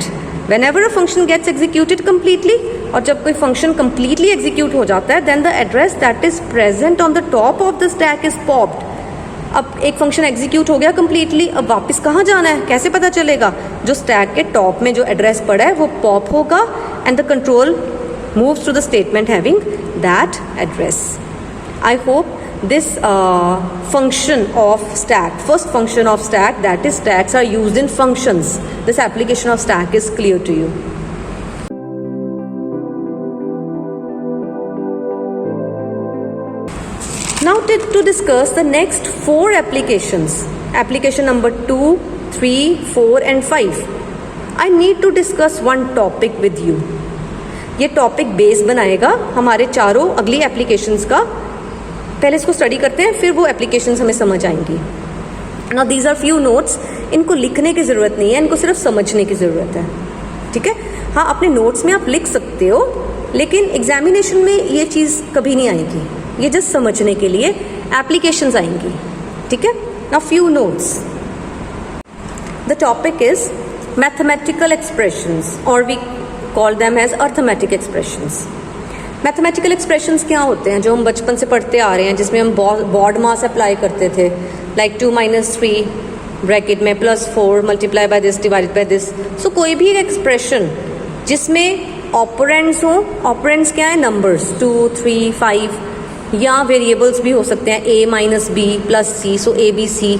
whenever a function gets executed completely, और जब कोई फंक्शन completely एग्जीक्यूट हो जाता है then the address that is present on the top of the stack is popped। अब एक फंक्शन एग्जीक्यूट हो गया कम्प्लीटली, अब वापस कहाँ जाना है, कैसे पता चलेगा, जो स्टैक के टॉप में जो एड्रेस पड़ा है वो पॉप होगा and the control moves to the statement having that address. I hope this function of stack, first function of stack, that is stacks are used in functions, this application of stack is clear to you। Now to discuss the next 4 applications, application number 2, 3, 4 and 5, I need to discuss one topic with you। ये topic base बनाएगा हमारे चारों अगली applications का। पहले इसको study करते हैं, फिर वो एप्लीकेशंस हमें समझ आएंगी। Now these are few notes, इनको लिखने की ज़रूरत नहीं है, इनको सिर्फ समझने की ज़रूरत है, ठीक है। हाँ, अपने नोट्स में आप लिख सकते हो, लेकिन एग्जामिनेशन में ये चीज़ कभी नहीं आएगी, ये जस्ट समझने के लिए एप्लीकेशंस आएंगी, ठीक है। Now few notes, the topic is mathematical expressions और we call them as arithmetic expressions. Mathematical expressions क्या होते हैं, जो हम बचपन से पढ़ते आ रहे हैं, जिसमें हम बॉड मास अप्लाई करते थे, लाइक 2 - 3 ब्रैकेट में +4 multiply by this divided by this. So कोई भी एक एक्सप्रेशन जिसमें ऑपरेंड्स हों, ऑपरेंड्स क्या है, नंबर्स 2, 3, 5, या वेरिएबल्स भी हो सकते हैं a - b + c, so a b c,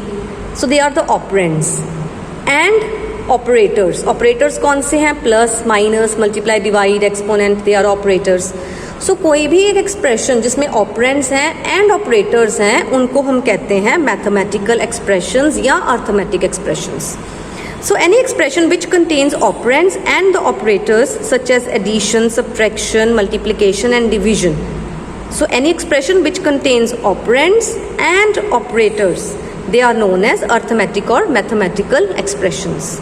so they are the operands. And operators, operators कौन से हैं, plus, minus, multiply, divide, exponent, they are operators. So कोई भी एक एक्सप्रेशन जिसमें ऑपरेंड्स हैं एंड ऑपरेटर्स हैं, उनको हम कहते हैं मैथमेटिकल एक्सप्रेशंस या arithmetic expressions. So any expression which contains operands and the operators such as addition, subtraction, multiplication and division. So any expression which contains operands and operators, they are known as arithmetic or mathematical expressions.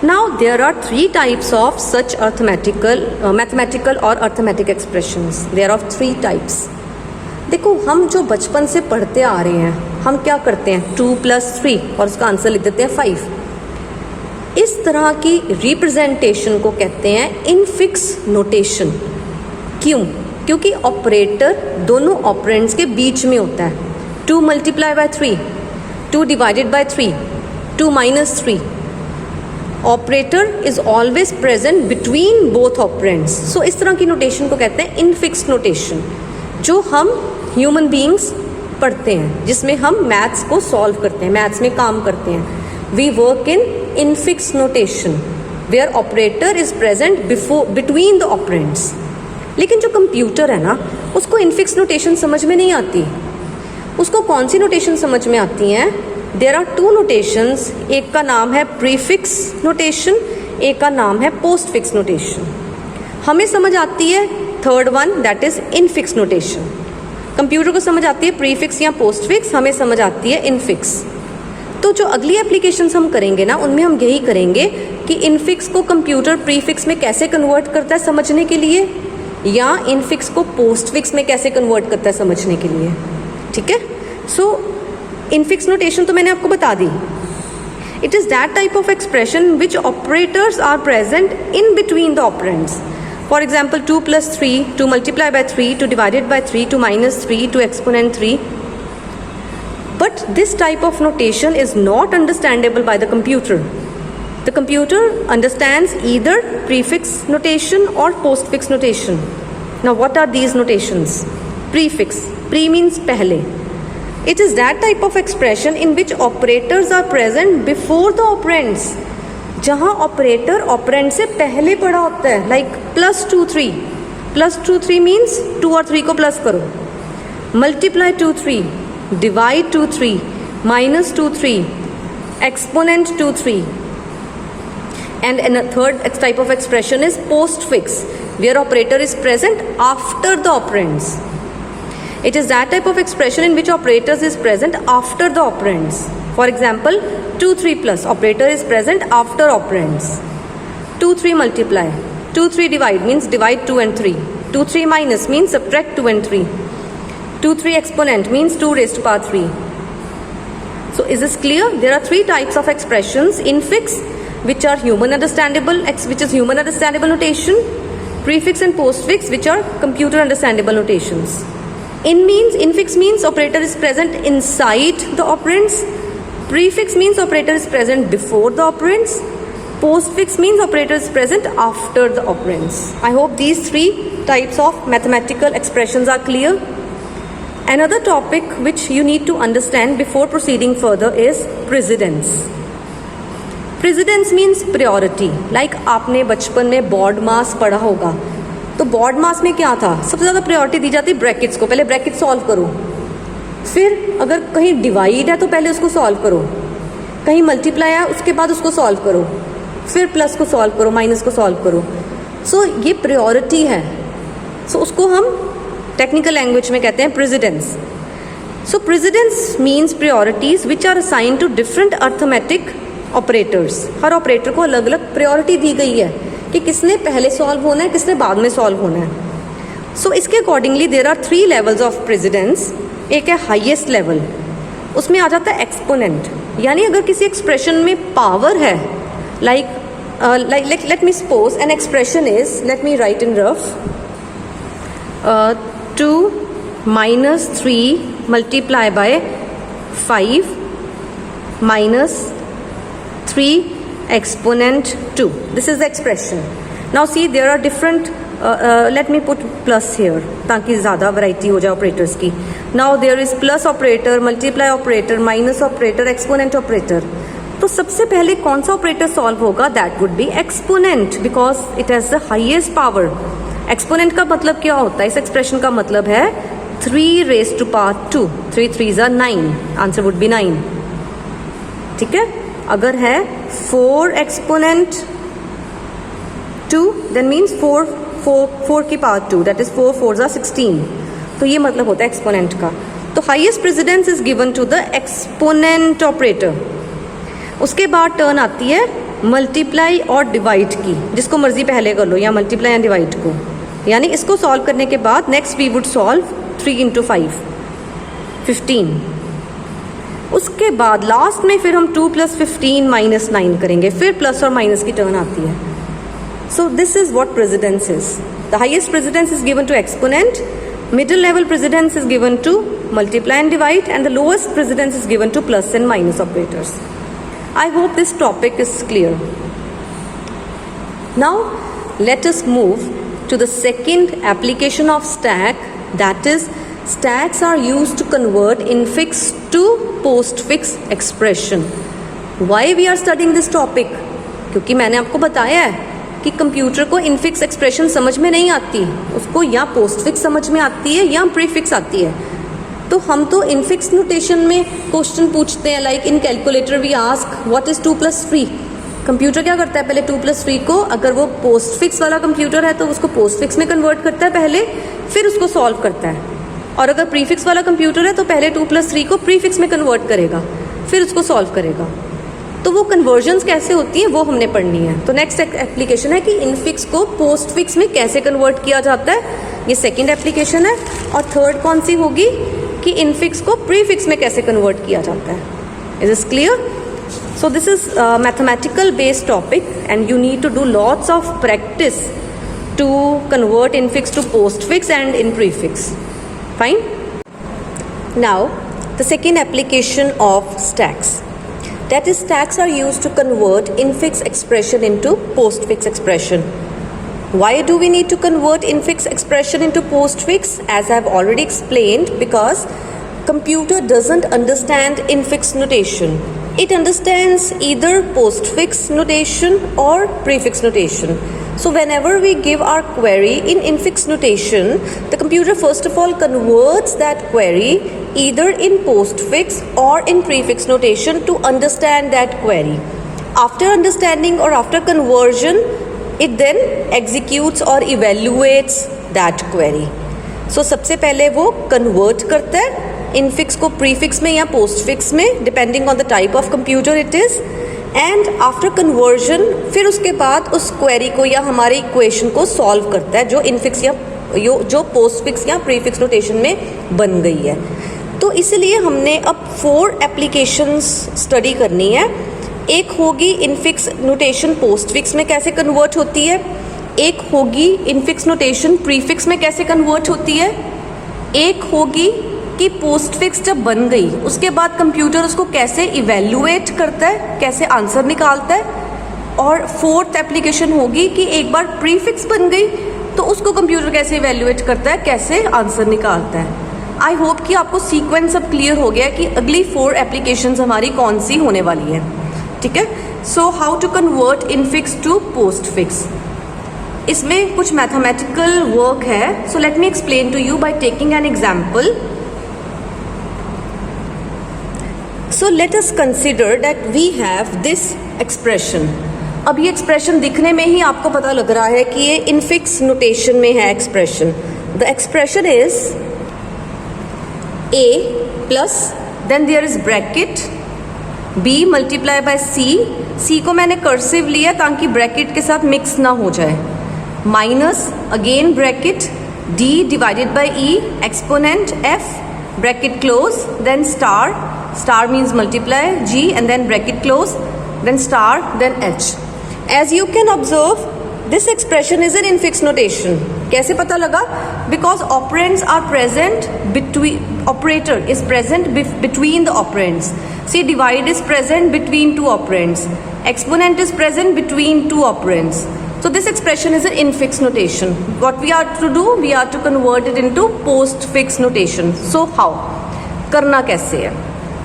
Now there are 3 types of such mathematical or arithmetic expressions. There are 3 types. देखो, हम जो बचपन से पढ़ते आ रहे हैं, हम क्या करते हैं, 2 + 3 और उसका आंसर लिख देते हैं 5। इस तरह की रिप्रेजेंटेशन को कहते हैं इनफिक्स नोटेशन। क्यों? क्योंकि ऑपरेटर दोनों ऑपरेंड्स के बीच में होता है। 2 × 3, 2 / 3, 2 - 3, operator is always present between both operands. So इस तरह की नोटेशन को कहते हैं इनफिक्स नोटेशन, जो हम ह्यूमन बीइंग्स पढ़ते हैं, जिसमें हम मैथ्स को सॉल्व करते हैं, मैथ्स में काम करते हैं। We work in infix notation where operator is present between the operands. लेकिन जो कंप्यूटर है ना, उसको इनफिक्स नोटेशन समझ में नहीं आती। उसको कौन सी नोटेशन समझ में आती हैं? देयर आर 2 नोटेशंस, एक का नाम है प्रीफिक्स नोटेशन, एक का नाम है पोस्टफिक्स नोटेशन। हमें समझ आती है third one, that is infix notation. Computer को समझ आती है प्रीफिक्स या पोस्टफिक्स, हमें समझ आती है इनफिक्स। तो जो अगली एप्लीकेशंस हम करेंगे ना, उनमें हम यही करेंगे कि इनफिक्स को कंप्यूटर प्रीफिक्स में कैसे कन्वर्ट करता है समझने के लिए, या इनफिक्स को पोस्टफिक्स में कैसे कन्वर्ट करता है समझने के लिए, ठीक है। सो इनफिक्स नोटेशन तो मैंने आपको बता दी। It is that type of expression which operators are present in between the operands. For example 2 + 3, 2 × 3, 2 / 3, 2 - 3, 2 exponent 3. But this type of notation is not understandable by the computer. The computer understands either prefix notation or postfix notation. Now what are these notations? Prefix. Pre means pehle. It is that type of expression in which operators are present before the operands. जहाँ operator operand से पहले पड़ा होता है, like +2 3. +2 3 means 2 और 3 को plus करो. Multiply 2 3, divide 2 3, -2 3, exponent 2 3. And a third type of expression is postfix, where operator is present after the operands. It is that type of expression in which operators is present after the operands. For example, 2 3 plus, operator is present after operands. 2 3 multiply, 2 3 divide means divide 2 and 3. 2 3 minus means subtract 2 and 3. 2 3 exponent means 2 raised to power 3. So is this clear? There are three types of expressions: infix, which are human understandable, which is human understandable notation; prefix and postfix, which are computer understandable notations. Infix means operator is present inside the operands. Prefix means operator is present before the operands. Postfix means operator is present after the operands. I hope these three types of mathematical expressions are clear. Another topic which you need to understand before proceeding further is precedence. Precedence means priority. Like आपने बचपन में board मास पढ़ा होगा, तो board मास में क्या था? सबसे ज़्यादा प्रायोरिटी दी जाती ब्रैकेट्स को. पहले ब्रैकेट सॉल्व करो, फिर अगर कहीं डिवाइड है तो पहले उसको सॉल्व करो, कहीं मल्टीप्लाई है उसके बाद उसको सॉल्व करो, फिर प्लस को सॉल्व करो, माइनस को सॉल्व करो. सो ये प्रायोरिटी है. सो उसको हम टेक्निकल लैंग्वेज में कहते हैं precedence. So precedence means priorities which are assigned to different arithmetic operators. हर ऑपरेटर को अलग अलग प्रायोरिटी दी गई है कि किसने पहले सॉल्व होना है, किसने बाद में सॉल्व होना है. सो इसके accordingly there are 3 levels of precedence. एक है हाईएस्ट लेवल, उसमें आ जाता है एक्सपोनेंट. यानी अगर किसी एक्सप्रेशन में पावर है, let me suppose an expression is, let me right in rough, 2 - 3 multiply by 5 minus 3 exponent 2. This is the expression. Now see, there are different, let me put plus here ताकि ज़्यादा variety हो जाए operators की. Now there is plus operator, multiply operator, minus operator, exponent operator. तो सबसे पहले कौन सा ऑपरेटर सॉल्व होगा? That would be exponent because it has the highest power. Exponent का मतलब क्या होता है? इस एक्सप्रेशन का मतलब है 3 raised to power 2. 3 3s are 9. Answer would be 9. ठीक है. अगर है 4 एक्सपोनेंट 2 देन मीन्स 4 की power 2, that is 4 4s are 16. तो ये मतलब होता है एक्सपोनेंट का. तो highest precedence is given to the exponent operator. उसके बाद टर्न आती है मल्टीप्लाई और डिवाइड की, जिसको मर्जी पहले कर लो, या मल्टीप्लाई या डिवाइड को. यानी इसको सॉल्व करने के बाद नेक्स्ट वी वुड सॉल्व 3 × 5 15. उसके बाद लास्ट में फिर हम 2 + 15 - 9 करेंगे, फिर प्लस और माइनस की टर्न आती है. So this is what precedence is. The highest precedence is given to exponent, middle level precedence is given to multiply and divide, and the lowest precedence is given to plus and minus operators. I hope this topic is clear. Now let us move to the second application of stack, that is stacks are used to convert infix to postfix expression. Why we are studying this topic? क्योंकि मैंने आपको बताया है कि computer को infix expression समझ में नहीं आती, उसको या पोस्टफिक्स समझ में आती है या प्रीफिक्स आती है. तो हम तो इनफिक्स नोटेशन में क्वेश्चन पूछते हैं, like in calculator we ask what is 2 + 3. Computer क्या करता है? पहले 2 + 3 को, अगर वो पोस्टफिक्स वाला कंप्यूटर है तो उसको पोस्टफिक्स में कन्वर्ट करता है पहले, फिर उसको सॉल्व करता है. और अगर प्रीफिक्स वाला कंप्यूटर है तो पहले 2 + 3 को प्रीफिक्स में कन्वर्ट करेगा, फिर उसको सॉल्व करेगा. तो वो कन्वर्जन्स कैसे होती हैं वो हमने पढ़नी है. तो नेक्स्ट एप्लीकेशन है कि इनफिक्स को पोस्टफिक्स में कैसे कन्वर्ट किया जाता है, ये सेकेंड एप्लीकेशन है. और थर्ड कौन सी होगी कि इनफिक्स को प्रीफिक्स में कैसे कन्वर्ट किया जाता है. Is this clear? So this is mathematical based topic and you need to do lots of practice to convert infix to postfix and in prefix. Fine. Now the second application of stacks. That is, stacks are used to convert infix expression into postfix expression. Why do we need to convert infix expression into postfix? As I have already explained, because computer doesn't understand infix notation. It understands either postfix notation or prefix notation. So whenever we give our query in infix notation, the computer first of all converts that query either in postfix or in prefix notation to understand that query. After understanding or after conversion, it then executes or evaluates that query. So सबसे पहले वो convert करता है infix को prefix में या postfix में, depending on the type of computer it is, and after conversion फिर उसके बाद उस क्वेरी को या हमारे इक्वेशन को सॉल्व करता है जो इनफिक्स या जो पोस्टफिक्स या प्रीफिक्स नोटेशन में बन गई है. तो इसलिए हमने अब 4 एप्लीकेशंस स्टडी करनी है. एक होगी इनफिक्स नोटेशन पोस्टफिक्स में कैसे कन्वर्ट होती है, एक होगी इनफिक्स नोटेशन प्रीफिक्स में कैसे कन्वर्ट होती है, एक होगी कि पोस्टफिक्स जब बन गई उसके बाद कंप्यूटर उसको कैसे इवेल्युएट करता है, कैसे आंसर निकालता है, और 4th एप्लीकेशन होगी कि एक बार प्रीफिक्स बन गई तो उसको कंप्यूटर कैसे इवेल्युएट करता है, कैसे आंसर निकालता है. आई होप कि आपको सीक्वेंस अब क्लियर हो गया कि अगली 4 एप्लीकेशंस हमारी कौन सी होने वाली है. ठीक है. So how to convert infix to postfix. इसमें कुछ मैथमेटिकल वर्क है. So let me explain to you by taking an example. So let us consider that we have this expression. अब ये एक्सप्रेशन दिखने में ही आपको पता लग रहा है कि ये इनफिक्स नोटेशन में है expression. The expression is a plus then there is bracket b multiply by c को मैंने कर्सिव लिया ताकि ब्रैकेट के साथ मिक्स ना हो जाए, minus again bracket d divided by e exponent f bracket close, then star means multiply, g and then bracket close, then star, then h. As you can observe, this expression is an infix notation. कैसे पता लगा? Because operands are present operator is present between the operands. See, divide is present between 2 operands. Exponent is present between 2 operands. So this expression is an infix notation. What we are to do? We are to convert it into postfix notation. So how? करना कैसे है?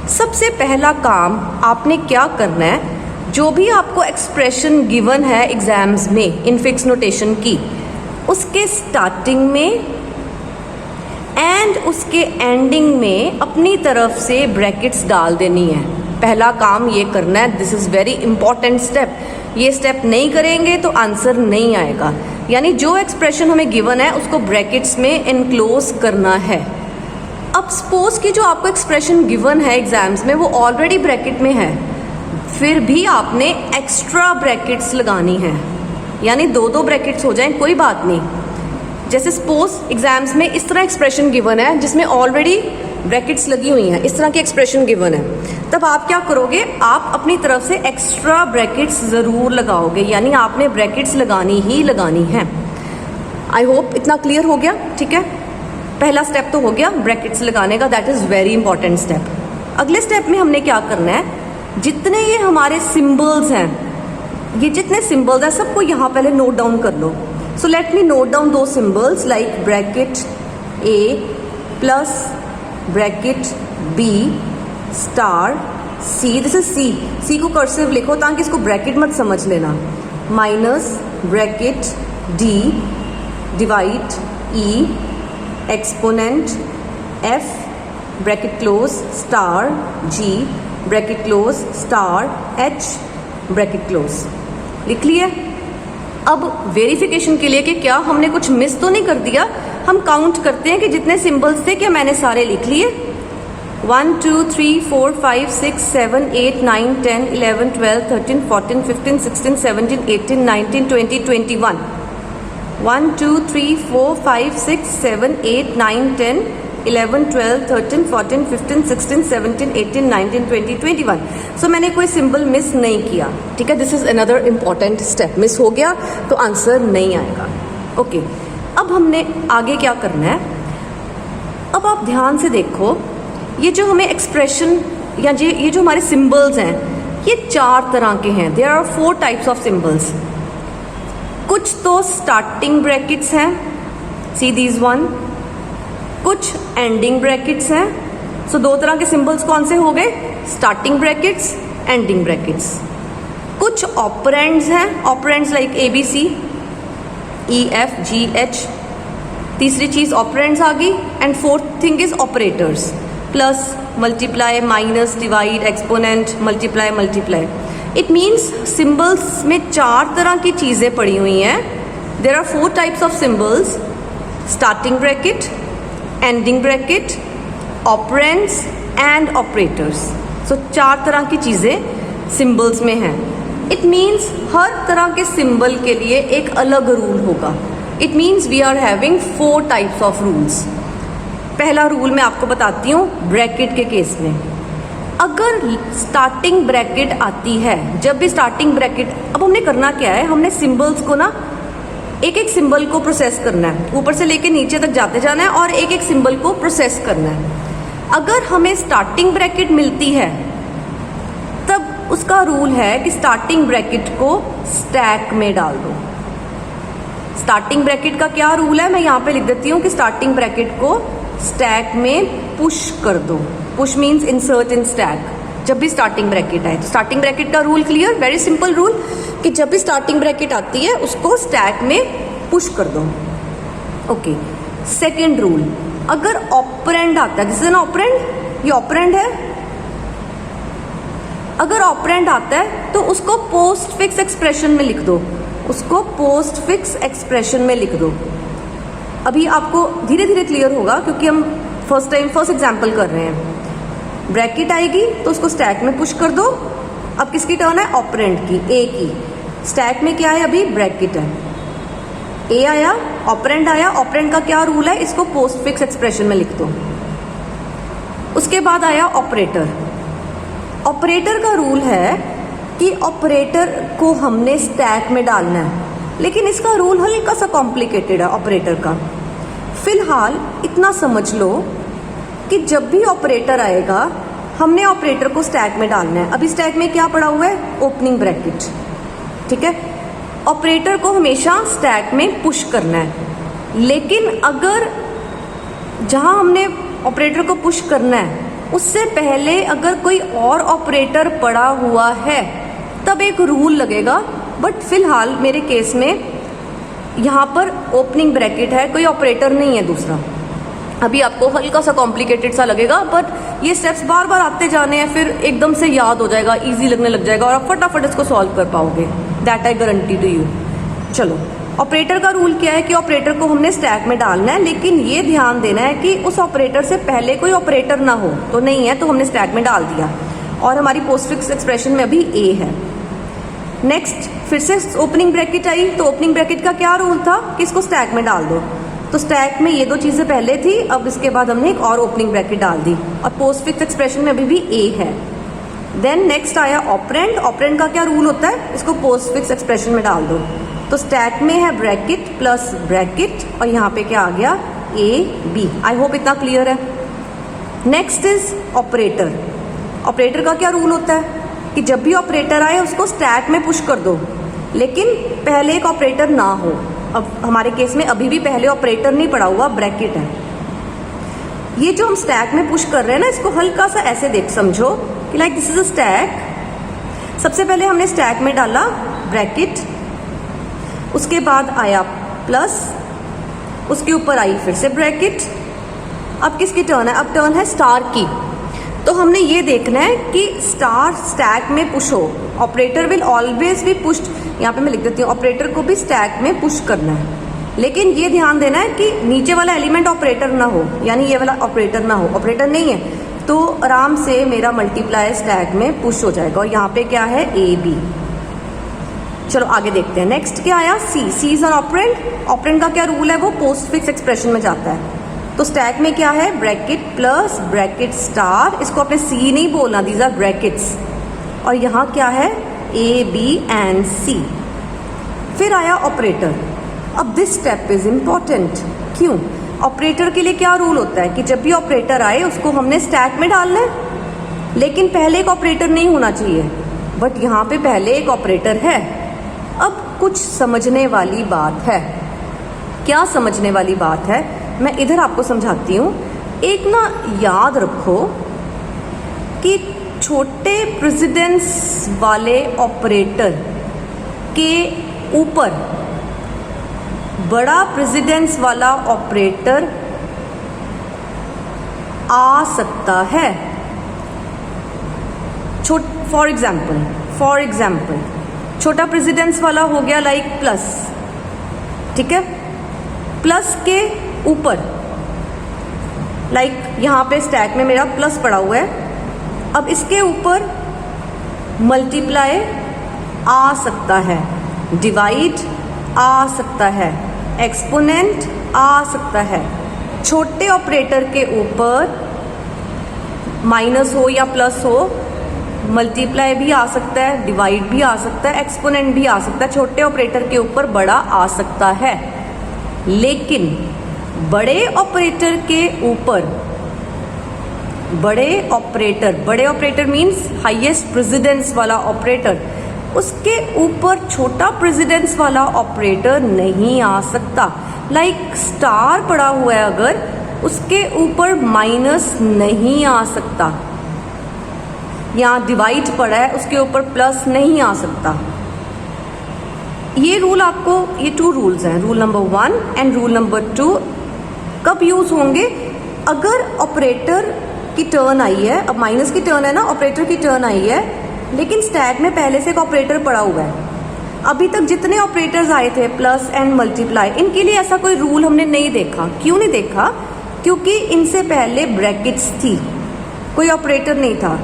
सबसे पहला काम आपने क्या करना है, जो भी आपको एक्सप्रेशन गिवन है एग्जाम्स में इनफिक्स नोटेशन की, उसके स्टार्टिंग में एंड उसके एंडिंग में अपनी तरफ से ब्रैकेट्स डाल देनी है. पहला काम ये करना है. This is very important step. ये स्टेप नहीं करेंगे तो आंसर नहीं आएगा. यानी जो एक्सप्रेशन हमें गिवन है उसको ब्रैकेट्स में इनक्लोज करना है. अब सपोज कि जो आपको एक्सप्रेशन गिवन है एग्जाम्स में वो ऑलरेडी ब्रैकेट में है, फिर भी आपने एक्स्ट्रा ब्रैकेट्स लगानी है. यानी 2 ब्रैकेट्स हो जाएं, कोई बात नहीं. जैसे सपोज एग्जाम्स में इस तरह एक्सप्रेशन गिवन है जिसमें ऑलरेडी ब्रैकेट्स लगी हुई हैं, इस तरह की एक्सप्रेशन गिवन है, तब आप क्या करोगे, आप अपनी तरफ से एक्स्ट्रा ब्रैकेट्स ज़रूर लगाओगे. यानी आपने ब्रैकेट्स लगानी ही लगानी है. आई होप इतना क्लियर हो गया. ठीक है. पहला स्टेप तो हो गया ब्रैकेट्स लगाने का. That is very important step. अगले स्टेप में हमने क्या करना है, जितने ये हमारे सिम्बल्स हैं, ये जितने सिम्बल्स हैं सबको यहाँ पहले नोट डाउन कर लो. So let me note down 2 symbols like bracket a plus bracket b star c. This is c को कर्सिव लिखो ताकि इसको ब्रैकेट मत समझ लेना. Minus bracket d divide e exponent f bracket close star g bracket close star h bracket close. लिख लिया. अब वेरिफिकेशन के लिए कि क्या हमने कुछ मिस तो नहीं कर दिया, हम काउंट करते हैं कि जितने सिंबल्स थे क्या मैंने सारे लिख लिए. 1 2 3 4 5 6 7 8 9 10 11 12 13 14 15 16 17 18 19 20 21. 1 2 3 4 5 6 7 8 9 10 11 12 13 14 15 16 17 18 19 20 21. सो मैंने कोई सिंबल मिस नहीं किया. ठीक है. This is another important step. Miss हो गया तो आंसर नहीं आएगा. ओके. अब हमने आगे क्या करना है, अब आप ध्यान से देखो, ये जो हमें एक्सप्रेशन या ये जो हमारे सिंबल्स हैं ये 4 तरह के हैं. There are 4 types of symbols. कुछ तो स्टार्टिंग ब्रैकेट्स हैं, सी दीज वन. कुछ एंडिंग ब्रैकेट्स हैं. सो 2 तरह के सिंबल्स कौन से हो गए? Starting brackets, ending brackets. कुछ ऑपरेंड्स हैं, operands like ABC, EF, GH. तीसरी चीज ऑपरेंड्स आ गई. And fourth thing is operators, plus, multiply, minus, divide, exponent, multiply, multiply. It means symbols में 4 तरह की चीजें पड़ी हुई हैं. There are 4 types of symbols: starting bracket, ending bracket, operands and operators. So 4 तरह की चीजें सिंबल्स में हैं. इट मीन्स हर तरह के सिंबल के लिए एक अलग रूल होगा. It means we are having 4 types of rules. पहला रूल मैं आपको बताती हूँ ब्रैकेट के केस में. अगर स्टार्टिंग ब्रैकेट आती है, जब भी स्टार्टिंग ब्रैकेट, अब हमने करना क्या है, हमने सिंबल्स को ना एक एक सिंबल को प्रोसेस करना है, ऊपर से लेके नीचे तक जाते जाना है और एक एक सिंबल को प्रोसेस करना है. अगर हमें स्टार्टिंग ब्रैकेट मिलती है तब उसका रूल है कि स्टार्टिंग ब्रैकेट को स्टैक में डाल दो. स्टार्टिंग ब्रैकेट का क्या रूल है, मैं यहाँ पे लिख देती हूँ कि स्टार्टिंग ब्रैकेट को स्टैक में पुश कर दो. पुश मीन्स इंसर्ट इन स्टैक. जब भी स्टार्टिंग ब्रैकेट आए तो स्टार्टिंग ब्रैकेट का rule clear, very simple rule, कि जब भी स्टार्टिंग ब्रैकेट आती है उसको स्टैक में पुश कर दो. ओके. सेकेंड रूल, अगर ऑपरेंड आता है, दिस इज एन ऑपरेंड, ये ऑपरेंड है. अगर ऑपरेंड आता है तो उसको पोस्ट फिक्स एक्सप्रेशन में लिख दो. उसको पोस्ट फिक्स एक्सप्रेशन में लिख दो. अभी आपको धीरे धीरे क्लियर होगा क्योंकि हम फर्स्ट एग्जांपल कर रहे हैं. ब्रैकेट आएगी तो उसको स्टैक में पुश कर दो. अब किसकी टर्न है? ऑपरेंड की, ए की. स्टैक में क्या है? अभी ब्रैकेट है. ए आया, ऑपरेंड आया. ऑपरेंड का क्या रूल है? इसको पोस्ट फिक्स एक्सप्रेशन में लिख दो. उसके बाद आया ऑपरेटर. ऑपरेटर का रूल है कि ऑपरेटर को हमने स्टैक में डालना है, लेकिन इसका रूल हल्का सा कॉम्प्लिकेटेड है ऑपरेटर का. फिलहाल इतना समझ लो कि जब भी ऑपरेटर आएगा हमने ऑपरेटर को स्टैक में डालना है. अभी स्टैक में क्या पड़ा हुआ है? Opening bracket. ठीक है. ऑपरेटर को हमेशा स्टैक में पुश करना है, लेकिन अगर जहां हमने ऑपरेटर को पुश करना है उससे पहले अगर कोई और ऑपरेटर पड़ा हुआ है तब एक रूल लगेगा. बट फिलहाल मेरे केस में यहाँ पर ओपनिंग ब्रैकेट है, कोई ऑपरेटर नहीं है दूसरा. अभी आपको हल्का सा कॉम्प्लिकेटेड सा लगेगा, बट ये स्टेप्स बार बार आते जाने हैं, फिर एकदम से याद हो जाएगा, इजी लगने लग जाएगा और आप फटाफट इसको सॉल्व कर पाओगे. That I guarantee to you. चलो, ऑपरेटर का रूल क्या है कि ऑपरेटर को हमने स्टैक में डालना है, लेकिन ये ध्यान देना है कि उस ऑपरेटर से पहले कोई ऑपरेटर ना हो. तो नहीं है तो हमने स्टैक में डाल दिया और हमारी पोस्ट फिक्स एक्सप्रेशन में अभी ए है. नेक्स्ट फिर से ओपनिंग ब्रैकेट आई, तो ओपनिंग ब्रैकेट का क्या रूल था कि इसको स्टैक में डाल दो. तो स्टैक में ये 2 चीज़ें पहले थी, अब इसके बाद हमने एक और ओपनिंग ब्रैकेट डाल दी और पोस्ट फिक्स एक्सप्रेशन में अभी भी ए है. देन नेक्स्ट आया ऑपरेंड. ऑपरेंड का क्या रूल होता है? इसको पोस्ट फिक्स एक्सप्रेशन में डाल दो. तो स्टैक में है ब्रैकेट प्लस ब्रैकेट और यहाँ पे क्या आ गया? A B. आई होप इतना क्लियर है. Next is operator. ऑपरेटर का क्या रूल होता है कि जब भी ऑपरेटर आए उसको स्टैक में पुश कर दो, लेकिन पहले एक ऑपरेटर ना हो. अब हमारे केस में अभी भी पहले ऑपरेटर नहीं पड़ा हुआ, ब्रैकेट है. ये जो हम स्टैक में पुश कर रहे हैं ना, इसको हल्का सा ऐसे देख समझो कि like this is a stack. सबसे पहले हमने स्टैक में डाला ब्रैकेट, उसके बाद आया प्लस, उसके ऊपर आई फिर से ब्रैकेट. अब किसकी टर्न है? अब टर्न है स्टार की. तो हमने ये देखना है कि स्टार स्टैक में पुश हो. Operator will always be pushed. यहाँ पे मैं लिख देती हूँ, ऑपरेटर को भी स्टैक में पुश करना है, लेकिन ये ध्यान देना है कि नीचे वाला एलिमेंट ऑपरेटर ना हो, यानी ये वाला ऑपरेटर ना हो. ऑपरेटर नहीं है तो आराम से मेरा मल्टीप्लाई स्टैक में पुश हो जाएगा. और यहाँ पे क्या है? A B. चलो आगे देखते हैं. नेक्स्ट क्या आया? C. C is an operand. Operand का क्या रूल है? वो पोस्ट फिक्स एक्सप्रेशन में जाता है. तो स्टैक में क्या है? Bracket plus bracket star. इसको आपने सी नहीं बोलना, दीज आर ब्रैकेट्स. और यहाँ क्या है? ए बी एंड सी. फिर आया ऑपरेटर. अब दिस स्टेप इज इंपॉर्टेंट. क्यों? ऑपरेटर के लिए क्या रूल होता है कि जब भी ऑपरेटर आए उसको हमने स्टैक में डालना है, लेकिन पहले एक ऑपरेटर नहीं होना चाहिए. बट यहाँ पे पहले एक ऑपरेटर है। अब कुछ समझने वाली बात है। क्या समझने वाली बात है, मैं इधर आपको समझाती हूँ। एक ना याद रखो कि छोटे प्रेसिडेंस वाले ऑपरेटर के ऊपर बड़ा प्रेसिडेंस वाला ऑपरेटर आ सकता है। फॉर एग्जाम्पल छोटा प्रेसिडेंस वाला हो गया लाइक प्लस, ठीक है। प्लस के ऊपर लाइक यहाँ पे स्टैक में मेरा प्लस पड़ा हुआ है, अब इसके ऊपर मल्टीप्लाई आ सकता है, डिवाइड आ सकता है, एक्सपोनेंट आ सकता है। छोटे ऑपरेटर के ऊपर माइनस हो या प्लस हो, मल्टीप्लाई भी आ सकता है, डिवाइड भी आ सकता है, एक्सपोनेंट भी आ सकता है। छोटे ऑपरेटर के ऊपर बड़ा आ सकता है, लेकिन बड़े ऑपरेटर के ऊपर बड़े ऑपरेटर मीन्स हाईएस्ट प्रेसिडेंस वाला ऑपरेटर, उसके ऊपर छोटा प्रेसिडेंस वाला ऑपरेटर नहीं आ सकता। लाइक स्टार पड़ा हुआ है, अगर उसके ऊपर माइनस नहीं आ सकता। यहाँ डिवाइड पड़ा है, उसके ऊपर प्लस नहीं आ सकता। ये रूल आपको, ये 2 रूल्स हैं, rule number 1 and rule number 2 कब यूज होंगे? अगर ऑपरेटर की टर्न आई है, अब माइनस की टर्न है ना, ऑपरेटर की टर्न आई है, लेकिन स्टैक में पहले से एक ऑपरेटर पड़ा हुआ है। अभी तक जितने ऑपरेटर्स आए थे प्लस एंड मल्टीप्लाई, इनके लिए ऐसा कोई रूल हमने नहीं देखा। क्यों नहीं देखा? क्योंकि इनसे पहले ब्रैकेट्स थी, कोई ऑपरेटर नहीं था।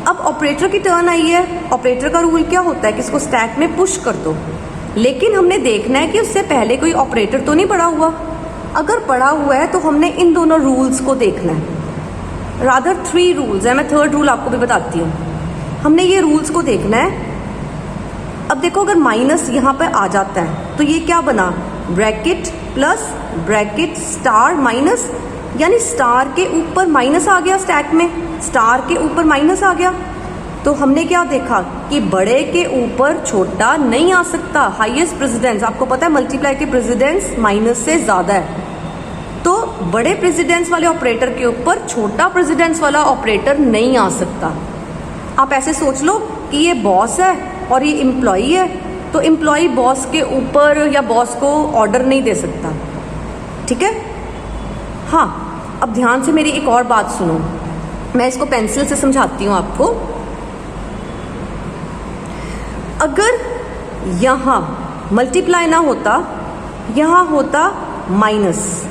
अब ऑपरेटर की टर्न आई है, ऑपरेटर का रूल क्या होता है कि इसको स्टैक में पुश कर दो, लेकिन हमने देखना है कि उससे पहले कोई ऑपरेटर तो नहीं पड़ा हुआ। अगर पड़ा हुआ है तो हमने इन दोनों रूल्स को देखना है। रादर 3 रूल्स है, मैं 3rd रूल आपको भी बताती हूँ। हमने ये रूल्स को देखना है। अब देखो, अगर माइनस यहाँ पे आ जाता है तो ये क्या बना? Bracket plus bracket star minus, यानी स्टार के ऊपर माइनस आ गया, स्टैक में स्टार के ऊपर माइनस आ गया। तो हमने क्या देखा कि बड़े के ऊपर छोटा नहीं आ सकता। हाईएस्ट प्रेसिडेंस, आपको पता है मल्टीप्लाई के प्रेसिडेंस माइनस से ज़्यादा है, तो बड़े प्रेसिडेंस वाले ऑपरेटर के ऊपर छोटा प्रेसिडेंस वाला ऑपरेटर नहीं आ सकता। आप ऐसे सोच लो कि ये बॉस है और ये एम्प्लॉई है, तो एम्प्लॉई बॉस के ऊपर या बॉस को ऑर्डर नहीं दे सकता, ठीक है। हाँ, अब ध्यान से मेरी एक और बात सुनो, मैं इसको पेंसिल से समझाती हूँ आपको। अगर यहाँ मल्टीप्लाई ना होता, यहाँ होता माइनस,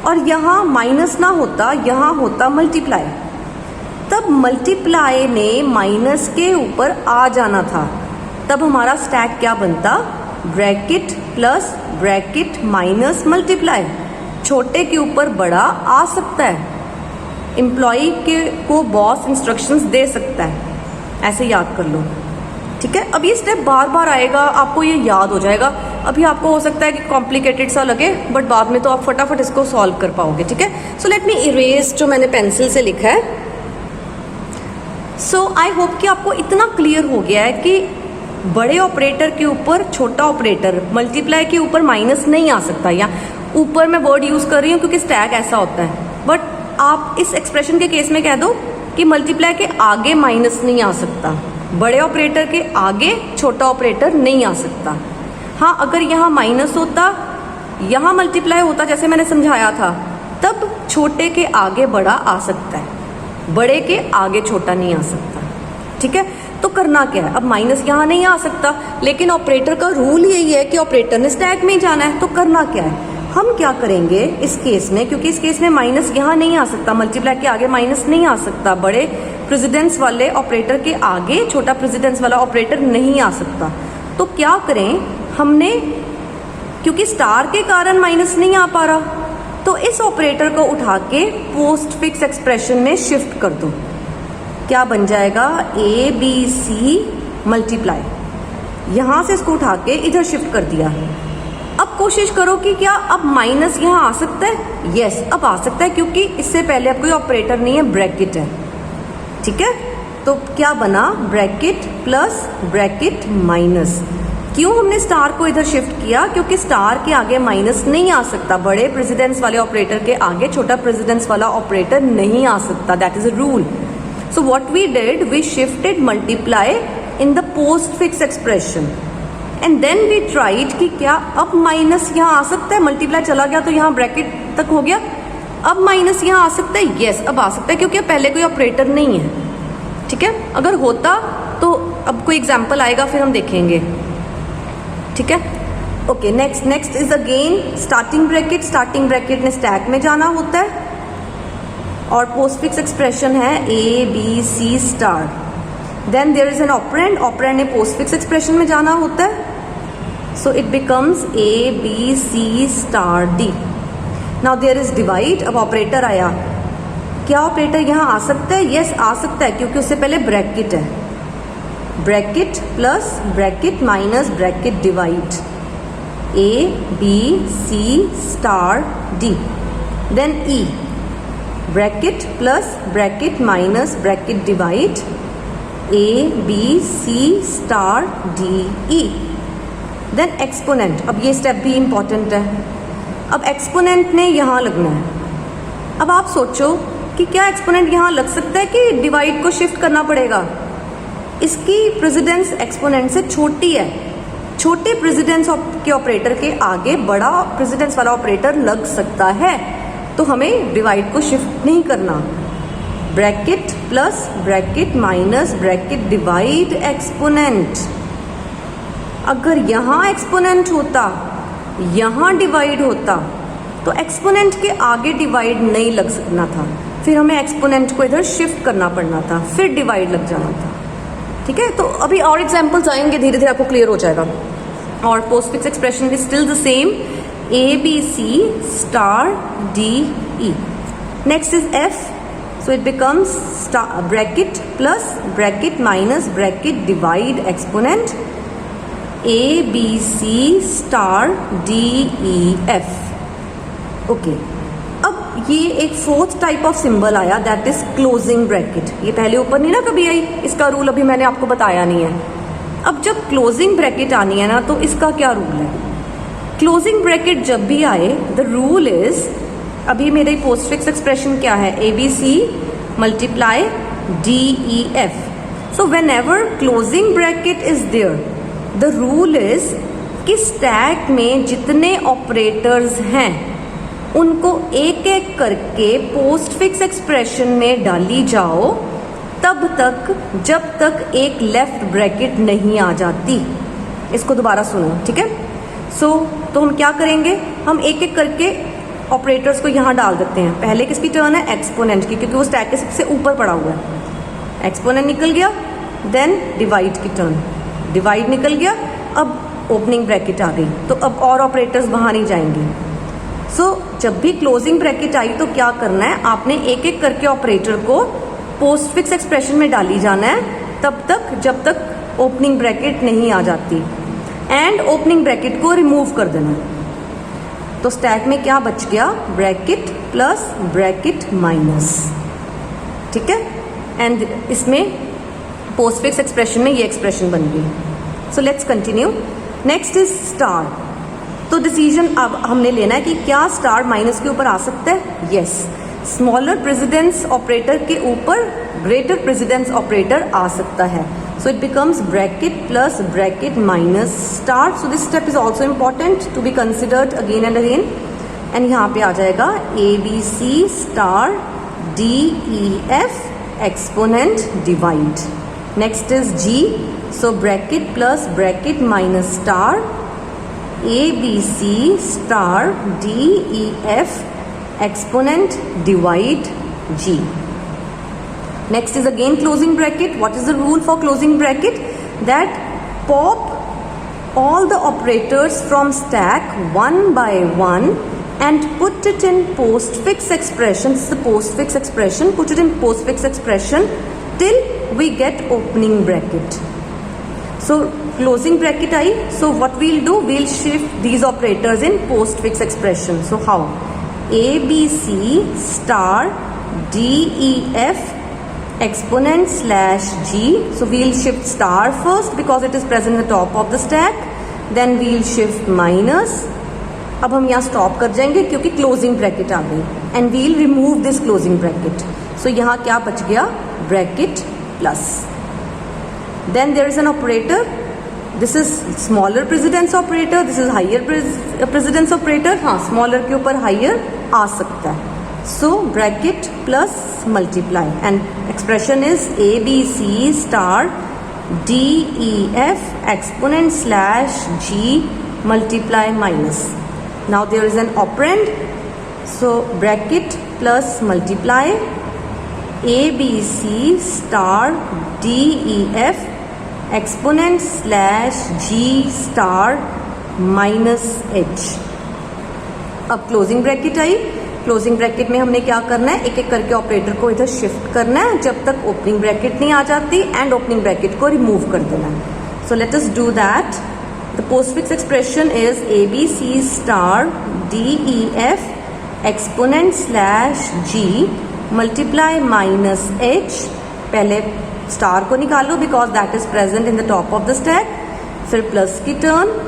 और यहाँ माइनस ना होता, यहाँ होता मल्टीप्लाई, तब मल्टीप्लाई ने माइनस के ऊपर आ जाना था। तब हमारा स्टैक क्या बनता? Bracket plus bracket minus multiply. छोटे के ऊपर बड़ा आ सकता है, एम्प्लॉई के को बॉस इंस्ट्रक्शंस दे सकता है, ऐसे याद कर लो, ठीक है। अब ये स्टेप बार बार आएगा, आपको ये याद हो जाएगा। अभी आपको हो सकता है कि कॉम्प्लिकेटेड सा लगे, बट बाद में तो आप फटाफट इसको सॉल्व कर पाओगे, ठीक है। सो लेट मी इरेज जो मैंने पेंसिल से लिखा है। सो आई होप कि आपको इतना क्लियर हो गया है कि बड़े ऑपरेटर के ऊपर छोटा ऑपरेटर, मल्टीप्लाई के ऊपर माइनस नहीं आ सकता। या ऊपर मैं वर्ड यूज कर रही हूँ क्योंकि स्टैक ऐसा होता है, बट आप इस एक्सप्रेशन के केस में कह दो कि मल्टीप्लाई के आगे माइनस नहीं आ सकता, बड़े ऑपरेटर के आगे छोटा ऑपरेटर नहीं आ सकता। हाँ, अगर यहाँ माइनस होता, यहाँ मल्टीप्लाई होता जैसे मैंने समझाया था, तब छोटे के आगे बड़ा आ सकता है, बड़े के आगे छोटा नहीं आ सकता, ठीक है। तो करना क्या है? अब माइनस यहाँ नहीं आ सकता, लेकिन ऑपरेटर का रूल यही है कि ऑपरेटर ने स्टैक में ही जाना है। तो करना क्या है? हम क्या करेंगे इस केस में, क्योंकि इस केस में माइनस यहाँ नहीं आ सकता, मल्टीप्लाई के आगे माइनस नहीं आ सकता, बड़े प्रेसिडेंस वाले ऑपरेटर के आगे छोटा प्रेसिडेंस वाला ऑपरेटर नहीं आ सकता। तो क्या करें हमने, क्योंकि स्टार के कारण माइनस नहीं आ पा रहा, तो इस ऑपरेटर को उठा के पोस्ट फिक्स एक्सप्रेशन में शिफ्ट कर दो। क्या बन जाएगा? ए बी सी मल्टीप्लाई, यहाँ से इसको उठा के इधर शिफ्ट कर दिया। अब कोशिश करो कि क्या अब माइनस यहाँ आ सकता है? यस, अब आ सकता है, क्योंकि इससे पहले अब कोई ऑपरेटर नहीं है, ब्रैकेट है, ठीक है। तो क्या बना, ब्रैकेट प्लस ब्रैकेट माइनस। क्यों हमने स्टार को इधर शिफ्ट किया, क्योंकि स्टार के आगे माइनस नहीं आ सकता, बड़े प्रेसिडेंस वाले ऑपरेटर के आगे छोटा प्रेसिडेंस वाला ऑपरेटर नहीं आ सकता, that is a rule. So what we did, we shifted multiply in the postfix expression and then we tried कि क्या अब माइनस यहाँ आ सकता है, मल्टीप्लाई चला गया तो यहाँ ब्रैकेट तक हो गया, अब माइनस यहाँ आ सकता है, यस अब आ सकता है क्योंकि पहले कोई ऑपरेटर नहीं है, ठीक है। अगर होता तो अब कोई एग्जाम्पल आएगा फिर हम देखेंगे, ठीक है। Okay, next is again starting bracket ने स्टैक में जाना होता है और पोस्ट फिक्स एक्सप्रेशन है A B C star, then there is an operand ने पोस्ट फिक्स एक्सप्रेशन में जाना होता है, so it becomes A B C star D. Now there is divide, अब ऑपरेटर आया, क्या ऑपरेटर यहाँ आ सकता है, यस आ सकता है क्योंकि उससे पहले ब्रैकेट है, bracket plus bracket minus bracket divide, A B C star D, then E, bracket plus bracket minus bracket divide, A B C star D E, then exponent. अब ये स्टेप भी इंपॉर्टेंट है, अब एक्सपोनेंट ने यहाँ लगना है। अब आप सोचो कि क्या एक्सपोनेंट यहाँ लग सकता है कि डिवाइड को शिफ्ट करना पड़ेगा, इसकी प्रेसिडेंस एक्सपोनेंट से छोटी है, छोटे प्रेसिडेंस के ऑपरेटर के आगे बड़ा प्रेसिडेंस वाला ऑपरेटर लग सकता है, तो हमें डिवाइड को शिफ्ट नहीं करना, bracket plus bracket minus bracket divide exponent. अगर यहाँ एक्सपोनेंट होता, यहाँ डिवाइड होता, तो एक्सपोनेंट के आगे डिवाइड नहीं लग सकना था, फिर हमें एक्सपोनेंट को इधर शिफ्ट करना पड़ना था, फिर डिवाइड लग जाना था, ठीक है। तो अभी और एग्जांपल्स आएंगे, धीरे धीरे आपको क्लियर हो जाएगा। और postfix expression is still the same, A B C star D E. Next is F, so it becomes bracket plus bracket minus bracket divide exponent, A B C star D E F. Okay, अब ये एक fourth type of symbol आया, that is closing bracket. ये पहले ऊपर नहीं ना कभी आई, इसका रूल अभी मैंने आपको बताया नहीं है। अब जब क्लोजिंग ब्रैकेट आनी है ना, तो इसका क्या रूल है, क्लोजिंग ब्रैकेट जब भी आए, द रूल इज, अभी मेरे पोस्ट फिक्स एक्सप्रेशन क्या है, A B C multiply D E F. So whenever closing bracket is there, the rule is कि स्टैक में जितने ऑपरेटर्स हैं उनको एक एक करके पोस्ट फिक्स एक्सप्रेशन में डाली जाओ, तब तक जब तक एक लेफ्ट ब्रैकेट नहीं आ जाती। इसको दोबारा सुनो, ठीक है। तो हम क्या करेंगे, हम एक एक करके ऑपरेटर्स को यहाँ डाल देते हैं। पहले किसकी टर्न है, एक्सपोनेंट की, क्योंकि वो स्टैक के सबसे ऊपर पड़ा हुआ है। एक्सपोनेंट निकल गया, देन डिवाइड की टर्न, डिवाइड निकल गया, अब ओपनिंग ब्रैकेट आ गई, तो अब और ऑपरेटर्स वहाँ नहीं जाएंगे। जब भी क्लोजिंग ब्रैकेट आई तो क्या करना है, आपने एक एक करके ऑपरेटर को पोस्ट फिक्स एक्सप्रेशन में डाली जाना है, तब तक जब तक ओपनिंग ब्रैकेट नहीं आ जाती, एंड ओपनिंग ब्रैकेट को रिमूव कर देना। तो स्टैक में क्या बच गया, ब्रैकेट प्लस ब्रैकेट माइनस, ठीक है। एंड इसमें पोस्ट फिक्स एक्सप्रेशन में ये एक्सप्रेशन बन गई। So let's continue. Next is star. तो डिसीजन अब हमने लेना है कि क्या स्टार माइनस के ऊपर आ सकता है, यस। स्मॉलर प्रेसिडेंस ऑपरेटर के ऊपर ग्रेटर प्रेसिडेंस ऑपरेटर आ सकता है, so it becomes bracket plus bracket minus star. So this step is also important to be considered again and again, and यहाँ पे आ जाएगा A B C star D E F exponent divide. Next is G, so bracket plus bracket minus star, A B C star D E F exponent divide G. Next is again closing bracket. What is the rule for closing bracket? That pop all the operators from stack one by one and put it in postfix expression. This is the postfix expression. Put it in postfix expression till we get opening bracket. So closing bracket I, so what we'll do, we'll shift these operators in postfix expression. So how, A B C star D E F exponent slash g. So we'll shift star first because it is present at the top of the stack. Then we'll shift minus. अब हम यहाँ stop कर जाएंगे क्योंकि closing bracket आ गई. And we'll remove this closing bracket. So यहाँ क्या बच गया? Bracket plus. Then there is an operator. This is smaller precedence operator. This is higher precedence operator. हाँ, smaller के ऊपर higher आ सकता है. So bracket plus multiply and expression is ABC star DEF exponent slash G multiply minus. Now there is an operand. So bracket plus multiply ABC star DEF exponent slash G star minus H. अब closing bracket आई. Closing bracket में हमने क्या करना है, एक एक करके operator को इधर शिफ्ट करना है जब तक ओपनिंग ब्रैकेट नहीं आ जाती एंड ओपनिंग ब्रैकेट को रिमूव कर देना है. So let us do that. The postfix expression is ABC star DEF exponent slash G multiply minus H. पहले स्टार को निकालो because that is present in the top of the stack. फिर plus की term.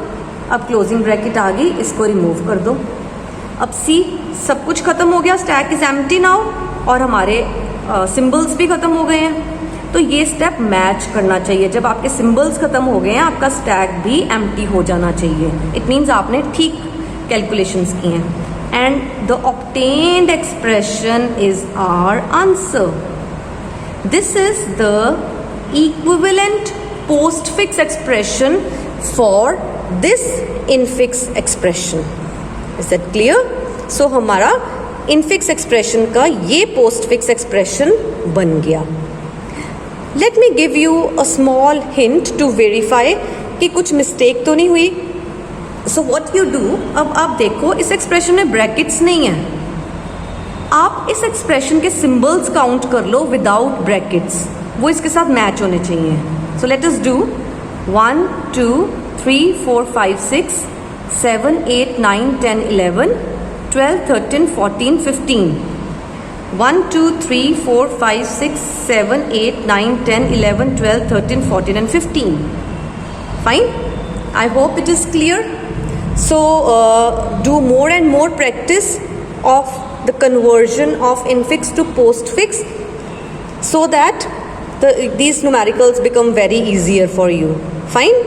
अब closing bracket आ गई, इसको remove कर दो. अब सी सब कुछ खत्म हो गया, स्टैक इज एम्प्टी नाउ और हमारे सिंबल्स भी खत्म हो गए हैं. तो ये स्टेप मैच करना चाहिए. जब आपके सिंबल्स खत्म हो गए हैं आपका स्टैक भी एम्प्टी हो जाना चाहिए. इट मीन्स आपने ठीक कैलकुलेशंस की हैं. And the obtained expression is our answer. This is the equivalent postfix expression for this infix expression. Is that clear? So हमारा इनफिक्स एक्सप्रेशन का ये पोस्टफिक्स एक्सप्रेशन बन गया. Let me give you a small hint to verify कि कुछ mistake तो नहीं हुई. सो व्हाट यू डू, अब आप देखो इस एक्सप्रेशन में ब्रैकेट्स नहीं है. आप इस एक्सप्रेशन के सिंबल्स काउंट कर लो विदाउट ब्रैकेट्स, वो इसके साथ मैच होने चाहिए. सो let us do 1 2 3 4 5 6 7 8 9 10 11 12 13 14 15. 1 2 3 4 5 6 7 8 9 10 11 12 13 14 and 15. Fine. I hope it is clear. So do more and more practice of the conversion of infix to postfix so that these numericals become very easier for you. Fine.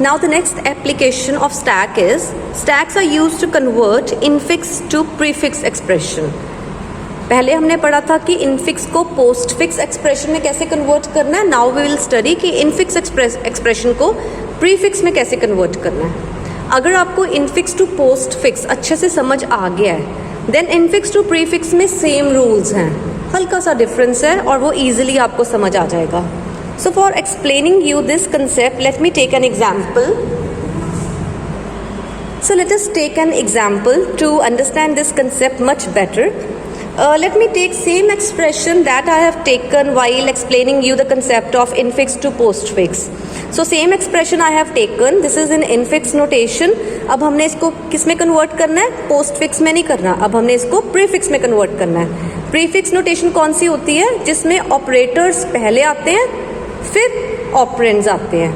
Now the next application of stack is, stacks are used to convert infix to prefix expression. पहले हमने पढ़ा था कि infix को postfix expression में कैसे convert करना है. Now we will study कि infix expression को prefix में कैसे convert करना है. अगर आपको infix to postfix अच्छे से समझ आ गया है, then infix to prefix में same rules हैं. हल्का सा difference है और वो easily आपको समझ आ जाएगा. So for explaining you this concept, let me take an example. So let us take an example to understand this concept much better. Let me take same expression that I have taken while explaining you the concept of infix to postfix. So same expression I have taken. This is in infix notation. अब हमने इसको किस में convert करना है? Postfix में नहीं करना. अब हमने इसको prefix में convert करना है. Prefix notation कौन सी होती है? जिसमें operators पहले आते हैं फिर ऑपरेंड्स आते हैं.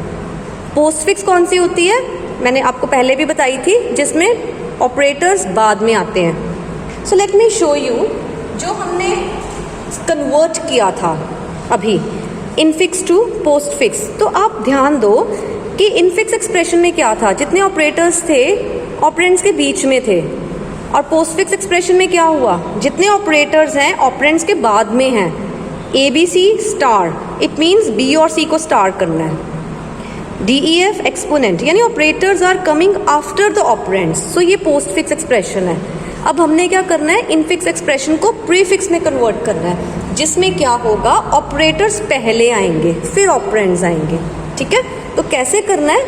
पोस्टफिक्स कौन सी होती है? मैंने आपको पहले भी बताई थी, जिसमें ऑपरेटर्स बाद में आते हैं. सो लेट मी शो यू जो हमने कन्वर्ट किया था अभी इनफिक्स टू पोस्टफिक्स. तो आप ध्यान दो कि इनफिक्स एक्सप्रेशन में क्या था, जितने ऑपरेटर्स थे ऑपरेंड्स के बीच में थे. और पोस्टफिक्स एक्सप्रेशन में क्या हुआ, जितने ऑपरेटर्स हैं ऑपरेंड्स के बाद में हैं. ABC star, it means B और C को स्टार करना है. DEF एक्सपोनेंट, यानी operators are coming after the operands. So ये पोस्टफिक्स एक्सप्रेशन है. अब हमने क्या करना है, इनफिक्स एक्सप्रेशन को प्रीफिक्स में कन्वर्ट करना है, जिसमें क्या होगा, ऑपरेटर्स पहले आएंगे फिर ऑपरेंड्स आएंगे. ठीक है, तो कैसे करना है,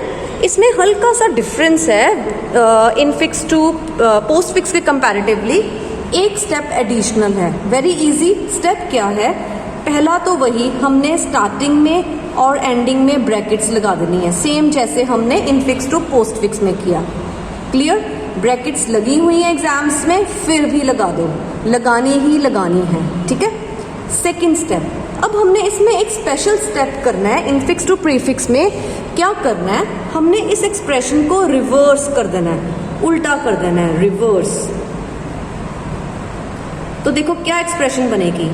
इसमें हल्का सा डिफरेंस है इनफिक्स टू पोस्टफिक्स के कंपैरेटिवली. एक स्टेप एडिशनल है. Very easy step. क्या है, पहला तो वही हमने स्टार्टिंग में और एंडिंग में ब्रैकेट्स लगा देनी है, सेम जैसे हमने इनफिक्स टू पोस्टफिक्स में किया. क्लियर? ब्रैकेट्स लगी हुई हैं एग्जाम्स में, फिर भी लगा दो, लगानी ही लगानी है, ठीक है। सेकंड स्टेप, अब हमने इसमें एक स्पेशल स्टेप करना है। इनफिक्स टू प्रीफिक्स में क्या करना है, हमने इस एक्सप्रेशन को रिवर्स कर देना है, उल्टा कर देना है, रिवर्स। तो देखो क्या एक्सप्रेशन बनेगी,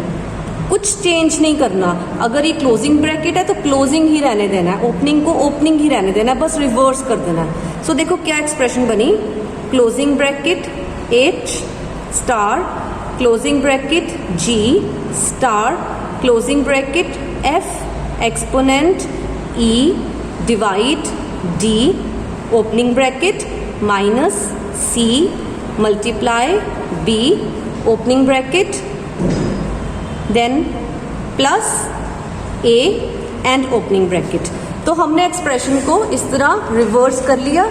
कुछ चेंज नहीं करना। अगर ये क्लोजिंग ब्रैकेट है तो क्लोजिंग ही रहने देना है, ओपनिंग को ओपनिंग ही रहने देना है, बस रिवर्स कर देना है। सो देखो क्या एक्सप्रेशन बनी, closing bracket H star, closing bracket G star, closing bracket F exponent E divide D, opening bracket minus C multiply B, opening bracket then plus A and opening bracket. तो हमने expression को इस तरह reverse कर लिया।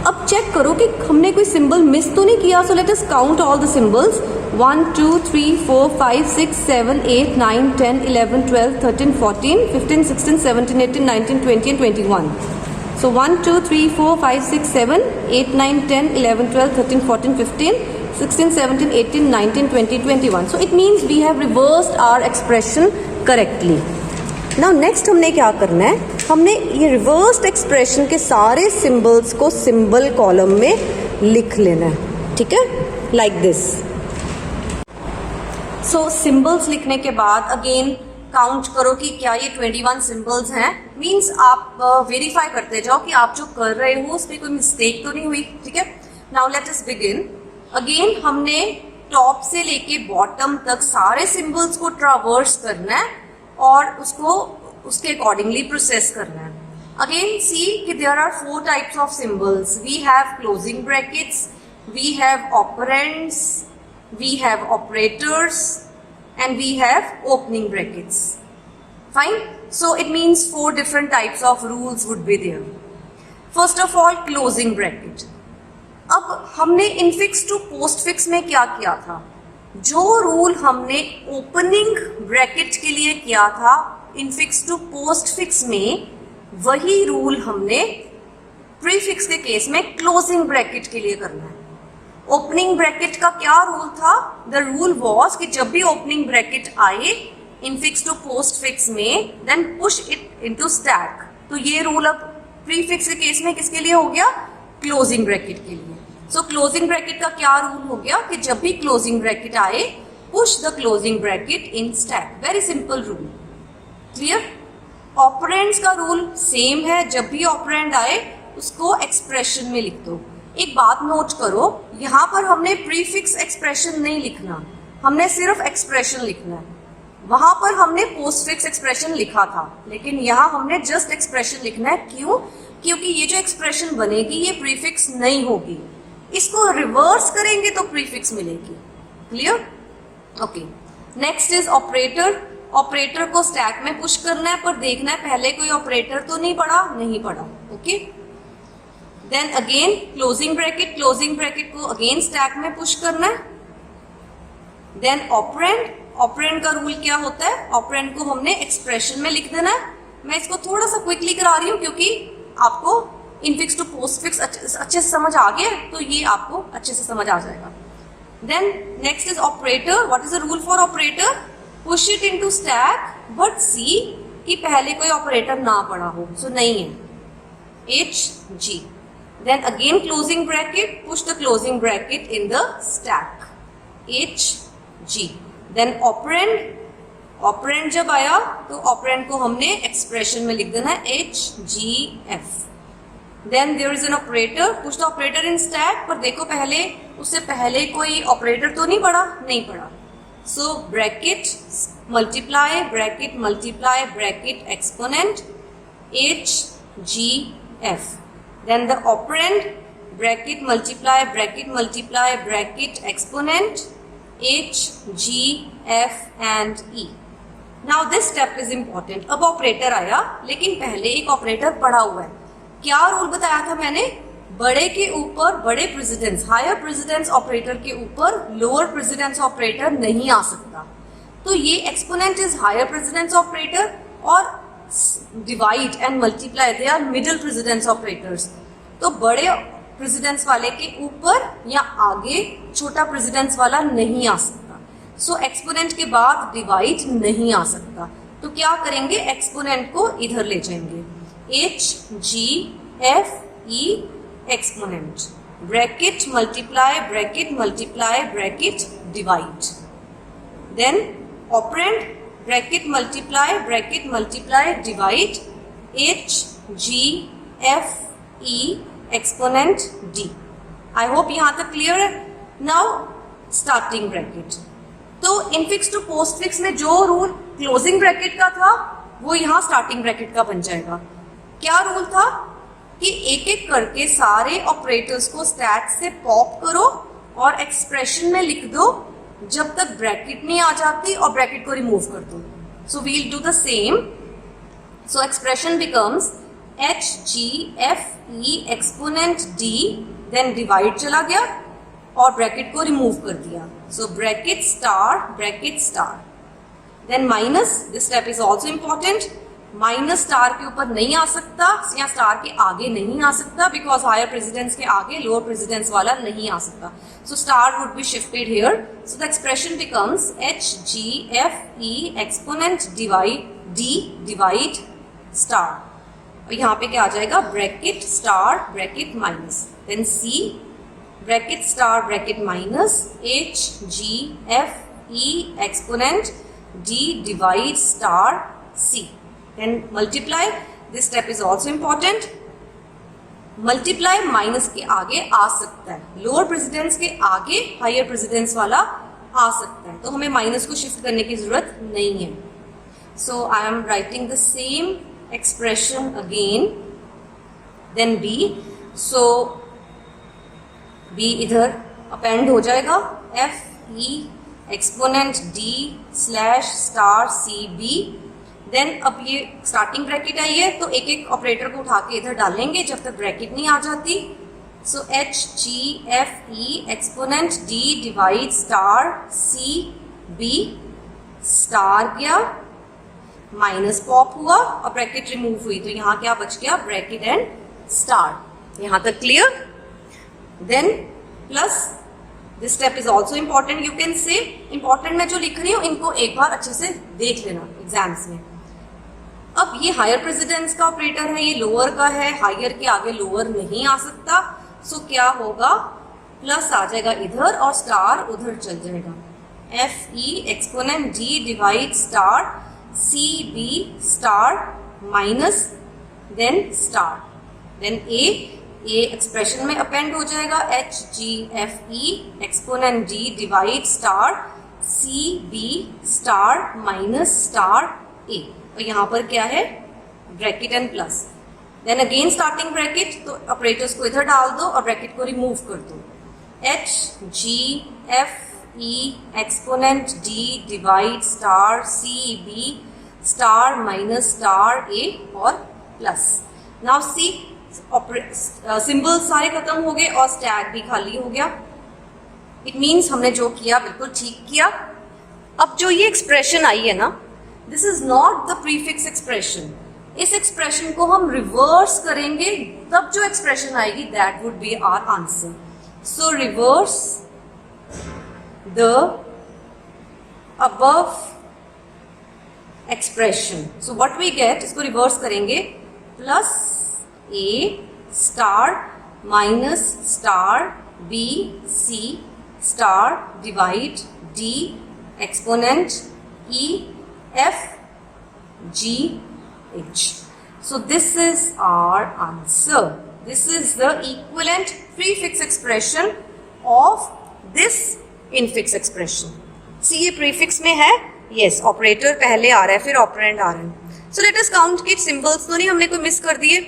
अब check करो कि हमने कोई सिंबल मिस तो नहीं किया। सो let us count all the symbols, 1 2 3 4 5 6 7 8 9 10 11 12 13 14 15 16 17 18 19 20 and 21. So 1 2 3 4 5 6 7 8 9 10 11 12 13 14 15 16 17 18 19 20 21. So it means we have reversed our expression correctly. Now next हमने क्या करना है, हमने ये रिवर्स्ड एक्सप्रेशन के सारे सिंबल्स को सिंबल कॉलम में लिख लेना है, ठीक है, लाइक दिस। सो सिंबल्स लिखने के बाद अगेन काउंट करो कि क्या ये 21 सिंबल्स हैं। मीन्स आप वेरीफाई करते जाओ कि आप जो कर रहे हो उसमें कोई मिस्टेक तो नहीं हुई, ठीक है। Now let us begin. Again हमने टॉप से लेके बॉटम तक सारे सिंबल्स को ट्रावर्स करना है और उसको उसके अकॉर्डिंगली प्रोसेस करना है। अगेन सी कि there are 4 types of symbols. We have closing brackets, we have operands, we have operators and we have opening brackets. Fine. So it means 4 different types of rules would be there. First of all, closing bracket. अब हमने infix to postfix में क्या किया था, जो rule हमने opening bracket के लिए किया था infix to postfix में, वही रूल हमने प्रीफिक्स के केस में क्लोजिंग ब्रैकेट के लिए करना है। ओपनिंग ब्रैकेट का क्या रूल था, द रूल वॉज कि जब भी ओपनिंग ब्रैकेट आए इनफिक्स टू पोस्टफिक्स में, then push it into stack. तो ये रूल अब प्रीफिक्स के केस में किसके लिए हो गया, क्लोजिंग ब्रैकेट के लिए। सो क्लोजिंग ब्रैकेट का क्या रूल हो गया कि जब भी क्लोजिंग ब्रैकेट आए push the closing bracket in stack. Very simple rule, clear. Operands का रूल सेम है, जब भी ऑपरेंड आए उसको एक्सप्रेशन में लिख दो। एक बात नोट करो, यहाँ पर हमने प्रीफिक्स एक्सप्रेशन नहीं लिखना, हमने सिर्फ एक्सप्रेशन लिखना है। वहां पर हमने पोस्टफिक्स एक्सप्रेशन लिखा था, लेकिन यहाँ हमने जस्ट एक्सप्रेशन लिखना है। क्यों? क्योंकि ये जो एक्सप्रेशन बनेगी ये प्रीफिक्स नहीं होगी, इसको रिवर्स करेंगे तो प्रीफिक्स मिलेगी। Clear? Okay. Next is operator. Operator को स्टैक में पुश करना है, पर देखना है पहले कोई ऑपरेटर तो नहीं पड़ा, नहीं पड़ा। Okay. Then again closing bracket, closing bracket को अगेन स्टैक में पुश करना है। देन ऑपरेंड, ऑपरेंड का रूल क्या होता है, ऑपरेंड को हमने एक्सप्रेशन में लिख देना है। मैं इसको थोड़ा सा क्विकली करा रही हूँ क्योंकि आपको इनफिक्स टू पोस्टफिक्स अच्छे से समझ आ गया, तो ये आपको अच्छे से समझ आ जाएगा। Then next is operator. What is the rule for operator, push it into stack but see कि पहले कोई ऑपरेटर ना पड़ा हो, सो नहीं है, H G। Then again closing bracket, push the closing bracket in the stack, H G। Then operand, operand जब आया तो operand को हमने expression में लिख देना है H G F। Then there is an operator, push the operator in stack, पर देखो पहले उससे पहले कोई operator तो नहीं पड़ा, नहीं पड़ा। So bracket multiply, bracket multiply, bracket exponent H G F। Then the operand, bracket multiply, bracket exponent H, G, F and E. Now this step is important. अब ऑपरेटर आया, लेकिन पहले एक ऑपरेटर पड़ा हुआ है। क्या रूल बताया था मैंने, बड़े के ऊपर बड़े प्रेसिडेंस, हायर प्रेसिडेंस ऑपरेटर के ऊपर लोअर प्रेसिडेंस ऑपरेटर नहीं आ सकता। तो ये exponent is higher precedence operator और divide and multiply they are middle precedence operators. तो बड़े प्रेसिडेंस वाले के ऊपर या आगे छोटा प्रेसिडेंस वाला नहीं आ सकता। सो एक्सपोनेंट के बाद डिवाइड नहीं आ सकता, तो क्या करेंगे, एक्सपोनेंट को इधर ले जाएंगे, H G F E exponent, bracket multiply bracket divide, then operand bracket multiply divide, H G F E exponent D. I hope यहां तक क्लियर है। नाउ स्टार्टिंग ब्रैकेट, तो इनफिक्स टू पोस्टफिक्स में जो रूल क्लोजिंग ब्रैकेट का था वो यहां स्टार्टिंग ब्रैकेट का बन जाएगा। क्या रूल था कि एक एक करके सारे ऑपरेटर्स को स्टैक से पॉप करो और एक्सप्रेशन में लिख दो जब तक ब्रैकेट नहीं आ जाती और ब्रैकेट को रिमूव कर दो। So we'll do the same. So expression becomes H G F E exponent D, then divide चला गया और ब्रैकेट को रिमूव कर दिया। So bracket star, then minus, this step is also important. Minus star के ऊपर नहीं आ सकता या स्टार के आगे नहीं आ सकता, बिकॉज हायर प्रेसिडेंस के आगे लोअर प्रेसिडेंस वाला नहीं आ सकता। So star would be shifted here. So the expression becomes H G F E exponent divide star, और यहाँ पे क्या आ जाएगा, bracket star bracket minus, then C bracket star bracket minus H G F E exponent D divide star C, then multiply, this step is also important। multiply minus के आगे आ सकता है, लोअर प्रेसिडेंस के आगे हायर प्रेसिडेंस वाला आ सकता है, तो हमें माइनस को शिफ्ट करने की जरूरत नहीं है। So I am writing the same expression again, then B. So B इधर अपेंड हो जाएगा, F E exponent D slash star C B, then अब ये स्टार्टिंग ब्रैकेट आई है तो एक एक ऑपरेटर को उठा के इधर डालेंगे जब तक ब्रैकेट नहीं आ जाती। So H G F E exponent D divide star C B, star गया, माइनस पॉप हुआ और ब्रैकेट रिमूव हुई, तो यहाँ क्या बच गया, ब्रैकेट एंड स्टार। यहाँ तक clear. Then plus, this step is also important. You can say important मैं जो लिख रही हूँ इनको एक बार अच्छे से देख लेना एग्जाम्स में। अब ये हायर प्रेसिडेंस का ऑपरेटर है, ये लोअर का है, हायर के आगे लोअर नहीं आ सकता। सो क्या होगा, प्लस आ जाएगा इधर और स्टार उधर चल जाएगा, F E exponent D divide star C B star minus then star, then a expression में अपेंड हो जाएगा, H G F E exponent D divide star C B star minus star A, और यहाँ पर क्या है, bracket and plus, then again starting bracket, तो operators को इधर डाल दो और ब्रैकेट को रिमूव कर दो, H G F E exponent D divide star C B star minus star A और प्लस। नाउ सी सिंबल्स सारे खत्म हो गए और स्टैक भी खाली हो गया। इट मीन्स हमने जो किया बिल्कुल ठीक किया। अब जो ये एक्सप्रेशन आई है ना, this is not the prefix expression. इस एक्सप्रेशन को हम रिवर्स करेंगे तब जो एक्सप्रेशन आएगी that would be our answer. So reverse the above expression. So what we get, इसको रिवर्स करेंगे, plus A star minus star B C star divide D exponent E F G H. So this is our answer. This is the equivalent prefix expression of this infix expression. See ये prefix में है, yes, operator पहले आ रहा है फिर operand आ रहा है. So let us count कि symbols तो नहीं हमने कोई miss कर दिए.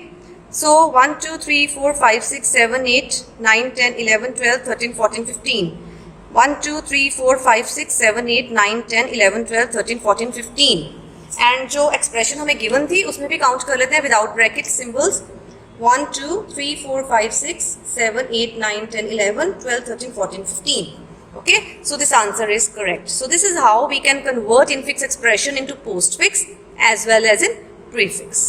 So 1, 2, 3, 4, 5, 6, 7, 8, 9, 10, 11, 12, 13, 14, 15. 1, 2, 3, 4, 5, 6, 7, 8, 9, 10, 11, 12, 13, 14, 15. एंड जो एक्सप्रेशन हमें गिवन थी उसमें भी काउंट कर लेते हैं without bracket symbols. 1, 2, 3, 4, 5, 6, 7, 8, 9, 10, 11, 12, 13, 14, 15. Okay, so this answer is correct. So this is how we can convert infix expression into postfix as well as in prefix.